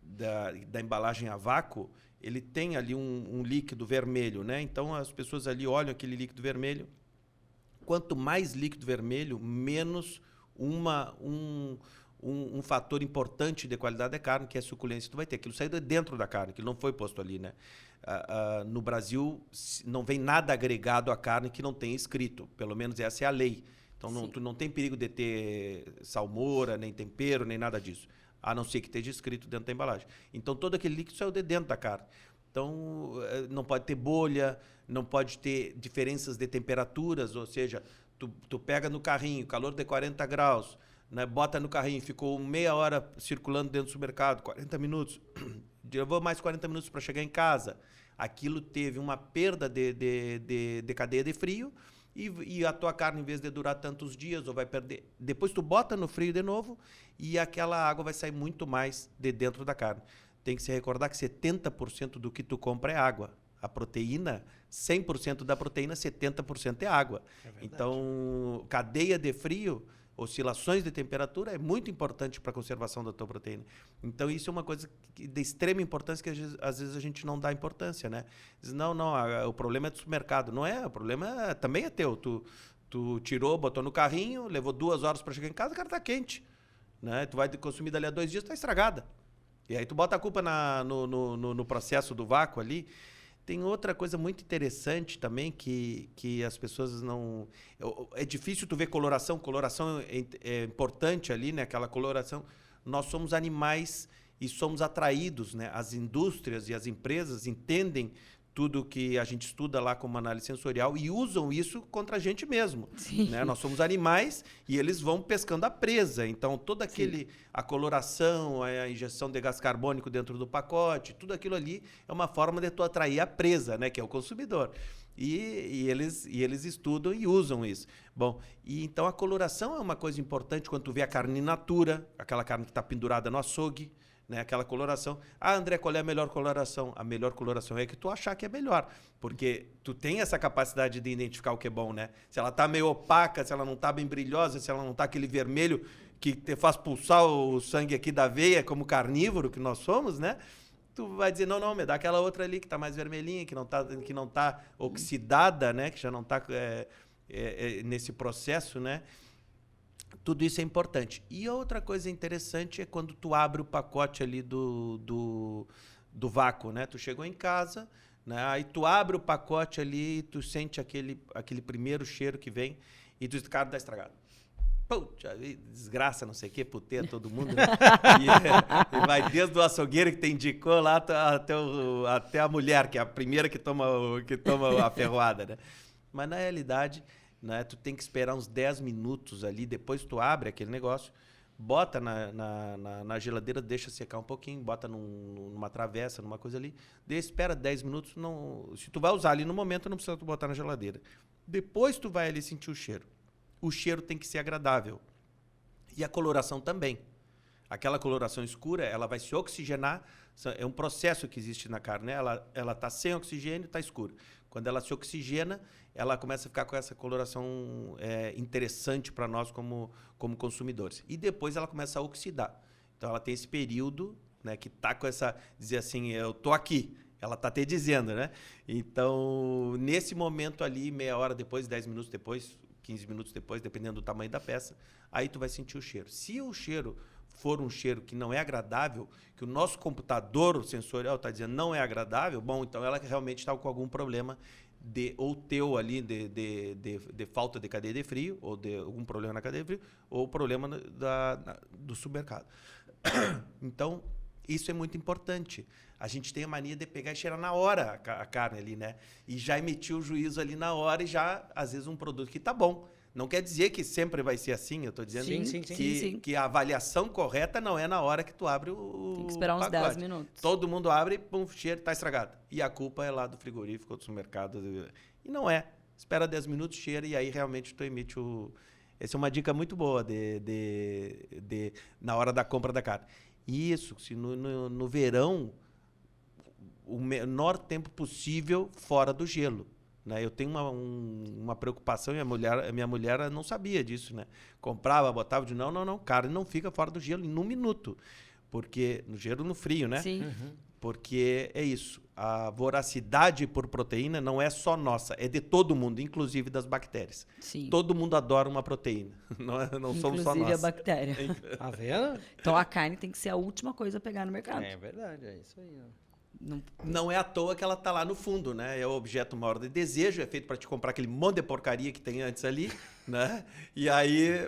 da embalagem a vácuo, ele tem ali um líquido vermelho, né? Então, as pessoas ali olham aquele líquido vermelho. Quanto mais líquido vermelho, menos um fator importante de qualidade da carne, que é a suculência que tu vai ter. Aquilo saiu de dentro da carne, aquilo não foi posto ali, né? No Brasil, não vem nada agregado à carne que não tenha escrito. Pelo menos essa é a lei. Então, tu não tem perigo de ter salmoura, nem tempero, nem nada disso. A não ser que esteja escrito dentro da embalagem. Então, todo aquele líquido saiu de dentro da carne. Então, não pode ter bolha, não pode ter diferenças de temperaturas, ou seja, tu pega no carrinho, calor de 40 graus, né, bota no carrinho, ficou meia hora circulando dentro do supermercado, 40 minutos, levou mais 40 minutos para chegar em casa. Aquilo teve uma perda de cadeia de frio e a tua carne, em vez de durar tantos dias, ou vai perder... Depois tu bota no frio de novo e aquela água vai sair muito mais de dentro da carne. Tem que se recordar que 70% do que tu compra é água. A proteína, 100% da proteína, 70% é água. Então, cadeia de frio, oscilações de temperatura é muito importante para a conservação da tua proteína. Então, isso é uma coisa de extrema importância que às vezes a gente não dá importância, né? Diz, não, o problema é do supermercado. Não é, o problema também é teu. Tu tirou, botou no carrinho, levou 2 horas para chegar em casa, a cara tá quente. Né? Tu vai consumir dali a 2 dias, tá estragada. E aí tu bota a culpa no processo do vácuo ali. Tem outra coisa muito interessante também que as pessoas não... É difícil tu ver coloração. Coloração é importante ali, né? Aquela coloração. Nós somos animais e somos atraídos, né? As indústrias e as empresas entendem tudo que a gente estuda lá como análise sensorial e usam isso contra a gente mesmo. Né? Nós somos animais e eles vão pescando a presa. Então, toda a coloração, a injeção de gás carbônico dentro do pacote, tudo aquilo ali é uma forma de tu atrair a presa, né? Que é o consumidor. E eles estudam e usam isso. Bom, e então a coloração é uma coisa importante quando tu vê a carne in natura, aquela carne que está pendurada no açougue, né? Aquela coloração. Ah, André, qual é a melhor coloração? A melhor coloração é que tu achar que é melhor. Porque tu tem essa capacidade de identificar o que é bom, né? Se ela tá meio opaca, se ela não tá bem brilhosa, se ela não tá aquele vermelho que te faz pulsar o sangue aqui da veia, como carnívoro que nós somos, né? Tu vai dizer, não, me dá aquela outra ali que tá mais vermelhinha, que não tá oxidada, né? Que já não tá nesse processo, né? Tudo isso é importante. E outra coisa interessante é quando tu abre o pacote ali do vácuo, né? Tu chegou em casa, né? Aí tu abre o pacote ali, tu sente aquele primeiro cheiro que vem e tu diz, cara, tá estragado. Puxa, desgraça, não sei o quê, puteia todo mundo, né? E vai desde o açougueiro que te indicou lá até a mulher, que é a primeira que toma a ferroada, né? Mas, na realidade... Né? Tu tem que esperar uns 10 minutos ali, depois tu abre aquele negócio, bota na geladeira, deixa secar um pouquinho, bota numa travessa, numa coisa ali, espera 10 minutos, se tu vai usar ali no momento, não precisa tu botar na geladeira. Depois tu vai ali sentir o cheiro. O cheiro tem que ser agradável. E a coloração também. Aquela coloração escura, ela vai se oxigenar, é um processo que existe na carne, né? Ela está sem oxigênio, está escura. Quando ela se oxigena, ela começa a ficar com essa coloração interessante para nós como consumidores. E depois ela começa a oxidar. Então, ela tem esse período, né, que está com essa... Dizer assim, eu estou aqui. Ela está te dizendo, né? Então, nesse momento ali, meia hora depois, 10 minutos depois, 15 minutos depois, dependendo do tamanho da peça, aí tu vai sentir o cheiro. Se o cheiro for um cheiro que não é agradável, que o nosso computador sensorial está dizendo não é agradável, bom, então ela realmente está com algum problema ou teu ali de falta de cadeia de frio, ou de algum problema na cadeia de frio, ou problema do supermercado. Então, isso é muito importante. A gente tem a mania de pegar e cheirar na hora a carne ali, né? E já emitir o juízo ali na hora e já, às vezes, um produto que tá bom. Não quer dizer que sempre vai ser assim, eu estou dizendo que a avaliação correta não é na hora que tu abre o tem que esperar uns pacote. 10 minutos. Todo mundo abre, pum, cheiro, tá estragado. E a culpa é lá do frigorífico ou do supermercado. E não é. Espera 10 minutos, cheira, e aí realmente tu emite o... Essa é uma dica muito boa na hora da compra da carne. Isso, se no verão, o menor tempo possível fora do gelo. Né? Eu tenho uma preocupação e a minha mulher não sabia disso, né? Comprava, botava de não, carne não fica fora do gelo em 1 minuto. Porque no gelo, no frio, né? Sim. Uhum. Porque é isso. A voracidade por proteína não é só nossa, é de todo mundo, inclusive das bactérias. Sim. Todo mundo adora uma proteína. Não somos só nós. Inclusive a bactéria. Tá vendo? Então a carne tem que ser a última coisa a pegar no mercado. É verdade, é isso aí. Ó. Não é à toa que ela tá lá no fundo, né? É o objeto maior de desejo, é feito para te comprar aquele monte de porcaria que tem antes ali, né? E aí,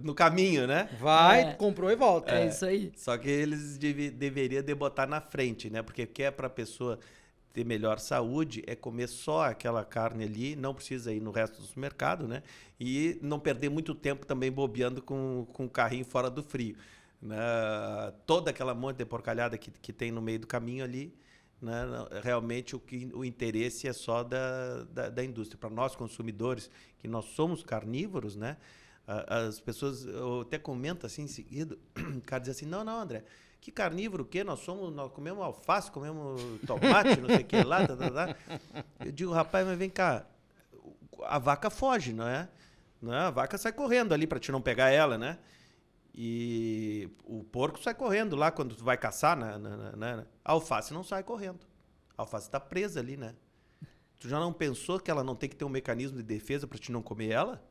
no caminho, né? Vai, comprou e volta. É isso aí. Só que eles deveriam de botar na frente, né? Porque quer para a pessoa ter melhor saúde é comer só aquela carne ali, não precisa ir no resto do supermercado, né? E não perder muito tempo também bobeando com o carrinho fora do frio. né? Toda aquela monte de porcalhada que tem no meio do caminho ali, né? Realmente o interesse é só da indústria. Para nós consumidores, que nós somos carnívoros, né? As pessoas, eu até comento assim em seguida, o cara diz assim, não, André, que carnívoro o quê? Nós comemos alface, comemos tomate, não sei o que lá, Eu digo, rapaz, mas vem cá, a vaca foge, não é? A vaca sai correndo ali para te não pegar ela, né? E o porco sai correndo lá quando tu vai caçar, né? A alface não sai correndo. A alface está presa ali, né? Tu já não pensou que ela não tem que ter um mecanismo de defesa para te não comer ela?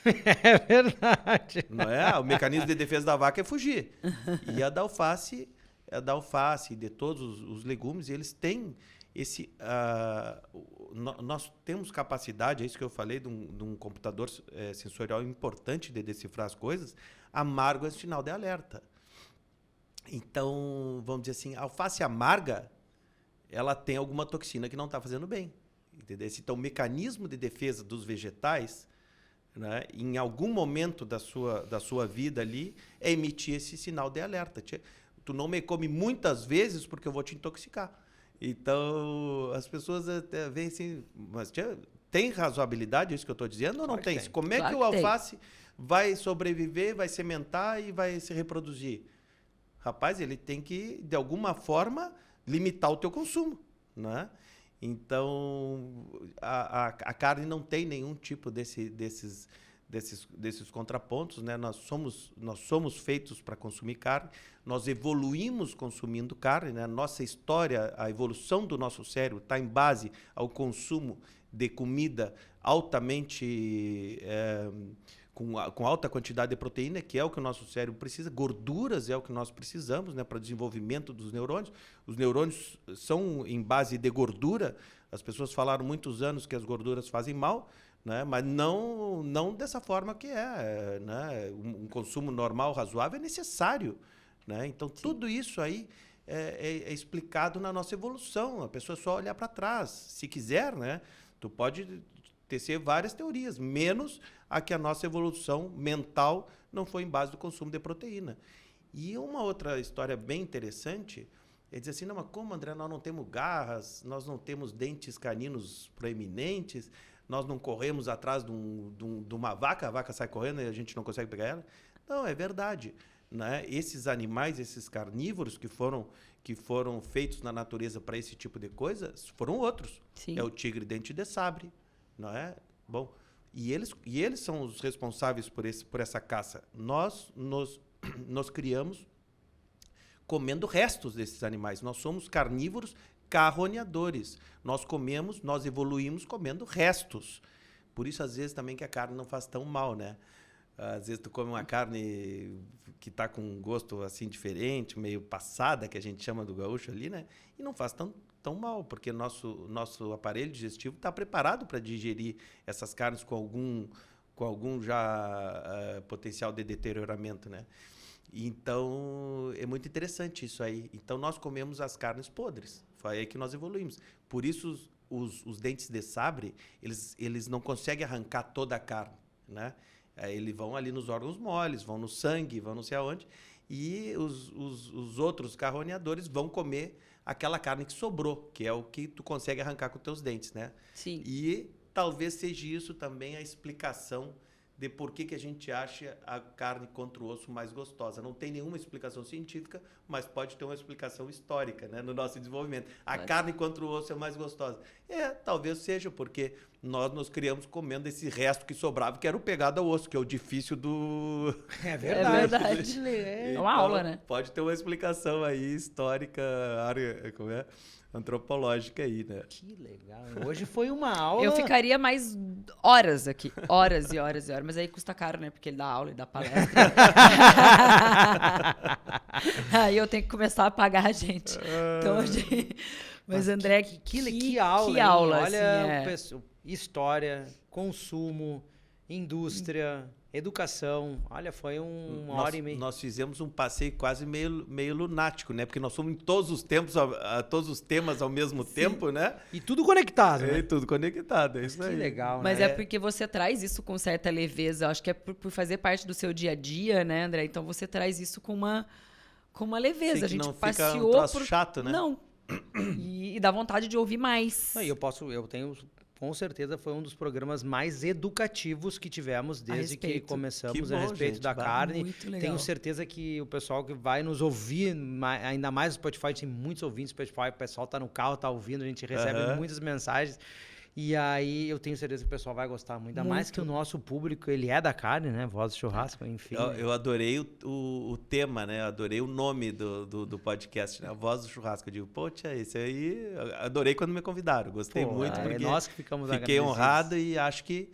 É verdade. Não é? O mecanismo de defesa da vaca é fugir. E a da alface e de todos os legumes, eles têm esse... nós temos capacidade, é isso que eu falei, de um computador sensorial importante de decifrar as coisas. Amargo é sinal de alerta. Então, vamos dizer assim, a alface amarga, ela tem alguma toxina que não está fazendo bem. Entendeu? Então, o mecanismo de defesa dos vegetais, né, em algum momento da sua vida ali, é emitir esse sinal de alerta. Tu não me come muitas vezes porque eu vou te intoxicar. Então, as pessoas até veem assim, mas tem razoabilidade isso que eu estou dizendo ou não tem? Como é que o alface vai sobreviver, vai sementar e vai se reproduzir? Rapaz, ele tem que, de alguma forma, limitar o teu consumo, né? Então, a carne não tem nenhum tipo desses contrapontos, né? Nós somos feitos para consumir carne, nós evoluímos consumindo carne, né? Nossa história, a evolução do nosso cérebro está em base ao consumo de comida altamente... com alta quantidade de proteína, que é o que o nosso cérebro precisa. Gorduras é o que nós precisamos, né, para o desenvolvimento dos neurônios. Os neurônios são em base de gordura. As pessoas falaram muitos anos que as gorduras fazem mal, né, mas não dessa forma que é. Né? Um consumo normal, razoável, é necessário. Né? Então, tudo isso aí é explicado na nossa evolução. A pessoa é só olhar para trás. Se quiser, né, tu pode tecer várias teorias, menos a que a nossa evolução mental não foi em base do consumo de proteína. E uma outra história bem interessante é dizer assim, não, mas como, André, nós não temos garras, nós não temos dentes caninos proeminentes, nós não corremos atrás de uma vaca, a vaca sai correndo e a gente não consegue pegar ela? Não, é verdade. Né? Esses animais, esses carnívoros que foram feitos na natureza para esse tipo de coisa, foram outros. Sim. É o tigre dente de sabre, não é? Bom, e eles são os responsáveis por essa caça. Nós nos criamos comendo restos desses animais. Nós somos carnívoros carroneadores. Nós evoluímos comendo restos. Por isso, às vezes, também que a carne não faz tão mal, né? Às vezes tu come uma carne que está com um gosto assim diferente, meio passada, que a gente chama do gaúcho ali, né? E não faz tão mal, porque nosso aparelho digestivo está preparado para digerir essas carnes com algum já potencial de deterioramento, né? Então, é muito interessante isso aí. Então, nós comemos as carnes podres. Foi aí que nós evoluímos. Por isso, os dentes de sabre, eles não conseguem arrancar toda a carne, né? Eles vão ali nos órgãos moles, vão no sangue, vão não sei aonde, e os outros carroneadores vão comer aquela carne que sobrou, que é o que tu consegue arrancar com teus dentes, né? Sim. E talvez seja isso também a explicação de por que a gente acha a carne contra o osso mais gostosa. Não tem nenhuma explicação científica, mas pode ter uma explicação histórica, né, no nosso desenvolvimento. A carne contra o osso é mais gostosa. Talvez seja, porque nós nos criamos comendo esse resto que sobrava, que era o pegado ao osso, que é o difícil do... É verdade. É verdade. É uma aula, né? Pode ter uma explicação aí histórica, como é? Antropológica aí, né? Que legal. Hoje foi uma aula... Eu ficaria mais horas aqui. Horas e horas e horas. Mas aí custa caro, né? Porque ele dá aula e dá palestra. Aí eu tenho que começar a pagar a gente. Então, mas André, que aula. Que aula. Olha, história, consumo, indústria, educação. Olha, foi uma hora e meia. Nós fizemos um passeio quase meio lunático, né? Porque nós fomos em todos os tempos, todos os temas ao mesmo tempo, né? E tudo conectado, né? E tudo conectado, é isso Que aí. legal, Mas né? é porque você traz isso com certa leveza. Eu acho que é por fazer parte do seu dia a dia, né, André? Então você traz isso com uma leveza. Sim, A gente não fica passeou um troço chato, né? Não. E dá vontade de ouvir mais. Não, eu tenho, com certeza, foi um dos programas mais educativos que tivemos desde que respeito. começamos Que a bom, respeito gente, da vai. carne. Muito legal. Tenho certeza que o pessoal que vai nos ouvir, ainda mais no Spotify, tem muitos ouvintes no Spotify, o pessoal tá no carro, tá ouvindo, a gente recebe muitas mensagens. E aí eu tenho certeza que o pessoal vai gostar muito. Ainda mais que o nosso público, ele é da carne, né? Voz do Churrasco, enfim. Eu adorei o tema, né? Eu adorei o nome do podcast, né? A Voz do Churrasco. Eu digo, pô, tia, esse aí... Eu adorei quando me convidaram. Gostei muito, É porque nós que ficamos fiquei agradecidos. honrado e acho que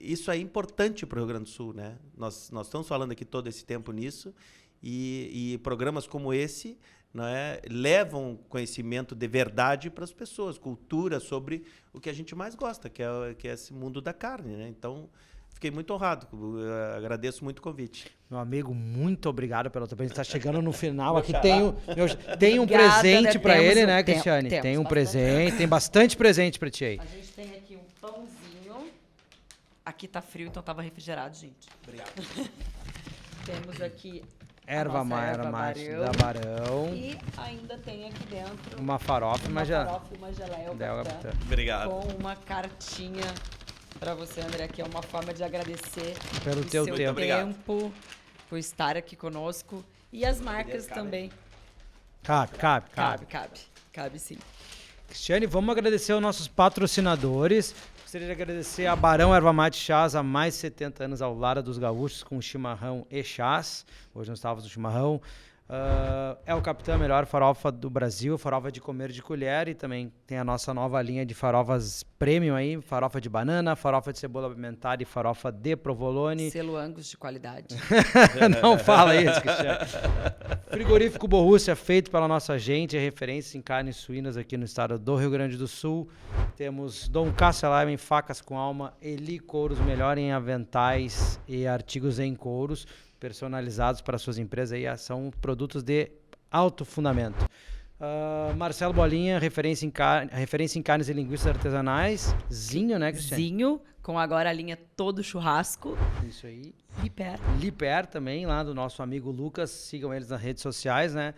isso é importante para o Rio Grande do Sul, né? Nós estamos falando aqui todo esse tempo nisso e programas como esse, né, levam conhecimento de verdade para as pessoas, cultura sobre o que a gente mais gosta, que é esse mundo da carne, né? Então, fiquei muito honrado, agradeço muito o convite. Meu amigo, muito obrigado pela tua presença. Está chegando no final. Aqui xará. tem um Obrigada, presente né? para Temos ele, o- né, tem- Cristiane? temos Tem um bastante. presente, tem bastante presente para ti aí. A gente tem aqui um pãozinho. Aqui tá frio, então tava refrigerado, gente. Obrigado. Temos aqui Erva nossa mate Barão. da Barão. E ainda tem aqui dentro Uma farofa, uma mas já... farofa e uma geleia Deu, Capitã, Obrigado. com uma cartinha para você, André, que é uma forma de agradecer Pelo o teu seu tempo. Obrigado. tempo, por estar aqui conosco. E as marcas cabe. também. Cabe sim. Cristiane, vamos agradecer aos nossos patrocinadores. Gostaria de agradecer a Barão Erva Mate Chás, há mais de 70 anos ao lado dos gaúchos, com chimarrão e chás. Hoje nós estávamos no chimarrão. É o Capitã, a melhor farofa do Brasil, farofa de comer de colher, e também tem a nossa nova linha de farofas premium aí, farofa de banana, farofa de cebola apimentada e farofa de provolone. Selo Angus de qualidade. Não fala isso, Cristiane. Frigorífico Borrússia, feito pela nossa gente, é referência em carnes suínas aqui no estado do Rio Grande do Sul. Temos Dom Cássio Lima em facas com alma, Eli Couros, melhor em aventais e artigos em couros, personalizados para suas empresas. Aí são produtos de alto fundamento. Marcelo Bolinha, referência em carnes e linguiças artesanais. Zinho, né, Cristiane? Zinho, com agora a linha Todo Churrasco. Isso aí. Liper. Liper também, lá do nosso amigo Lucas. Sigam eles nas redes sociais, né?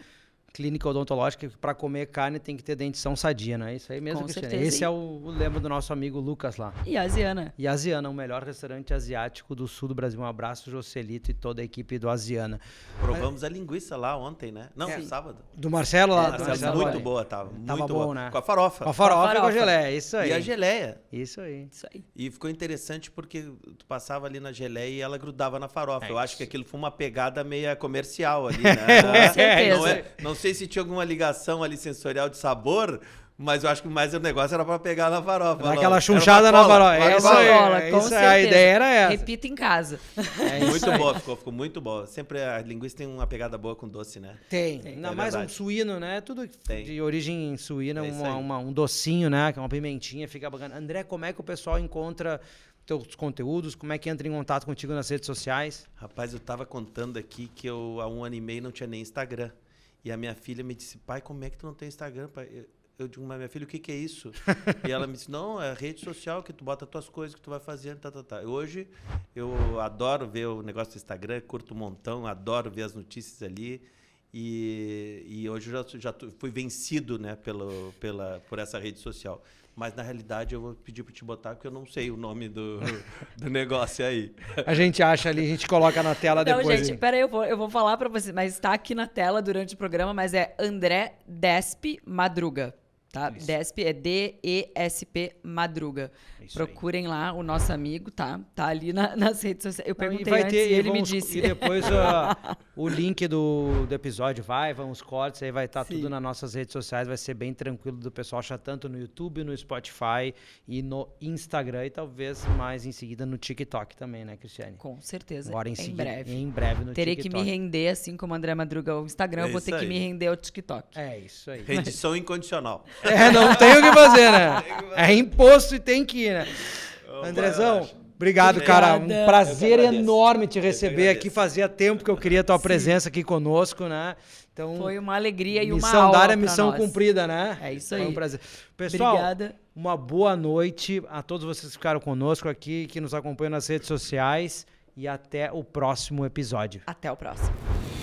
Clínica odontológica, que para comer carne tem que ter dentição sadia, não é isso aí mesmo, Com Cristiane? certeza, Esse é o lema do nosso amigo Lucas lá. E a Asiana. E Asiana, o melhor restaurante asiático do sul do Brasil. Um abraço, Joselito e toda a equipe do Asiana. Provamos a linguiça lá ontem, né? Não, É. sábado. Do Marcelo lá. É, do do Marcelo muito Bolinha. boa, tava. Tava Muito bom, boa. né? Com a farofa. Com a farofa e com a farofa. geleia, isso aí. E a geleia. Isso aí. Isso aí. E ficou interessante porque tu passava ali na geleia e ela grudava na farofa. É Eu acho isso. que aquilo foi uma pegada meia comercial ali, né? Com certeza. Não sei se tinha alguma ligação ali sensorial de sabor, mas eu acho que mais o negócio era pra pegar na farofa. Dá Não, aquela era chunchada uma na cola, farofa. uma É isso cola. aí. Cola, é com isso aí. certeza. A ideia era essa. Repita em casa. É isso Muito aí. boa, ficou muito boa. Sempre a linguiça tem uma pegada boa com doce, né? Tem. Ainda É mais um verdade. suíno, né? Tudo Tem. de origem suína, É isso aí. um docinho, né? Que é uma pimentinha, fica bacana. André, como é que o pessoal encontra teus conteúdos? Como é que entra em contato contigo nas redes sociais? Rapaz, eu tava contando aqui que eu há 1 ano e meio não tinha nem Instagram. E a minha filha me disse, pai, como é que tu não tem Instagram, pai? Eu digo, mas minha filha, o que é isso? E ela me disse, não, é rede social que tu bota as tuas coisas que tu vai fazendo, tá. Hoje eu adoro ver o negócio do Instagram, curto um montão, adoro ver as notícias ali. E hoje eu fui vencido, né, por essa rede social. Mas, na realidade, eu vou pedir para te botar, porque eu não sei o nome do negócio aí. A gente acha ali, a gente coloca na tela Não, depois. gente, peraí, eu vou falar pra vocês, mas está aqui na tela durante o programa, mas é André Desp Madruga, tá? Isso. Desp é D-E-S-P Madruga. Isso aí. Procurem lá o nosso amigo, tá? Tá ali nas redes sociais. Eu Não, perguntei antes e ele me disse. E depois o link do episódio vão os cortes, aí vai estar Sim. tudo nas nossas redes sociais, vai ser bem tranquilo do pessoal achar tanto no YouTube, no Spotify e no Instagram, e talvez mais em seguida no TikTok também, né, Cristiane? Com certeza, Agora em seguida, breve. Em breve no Terei que TikTok. me render, assim como André Madruga o Instagram, eu vou isso ter que aí. me render ao TikTok. É isso aí. Rendição incondicional. Não tem o que fazer, né? É imposto e tem que ir, né? Andrezão, Obrigado, cara. Um Obrigada. prazer Eu que agradeço. enorme te Eu que receber aqui. agradeço. Fazia tempo que eu queria a tua presença aqui conosco, né? Então, Foi uma alegria e uma missão aula dada, pra missão nós. cumprida, né? É isso Foi aí. um prazer. Pessoal, Obrigada. uma boa noite a todos vocês que ficaram conosco aqui, que nos acompanham nas redes sociais e até o próximo episódio. Até o próximo.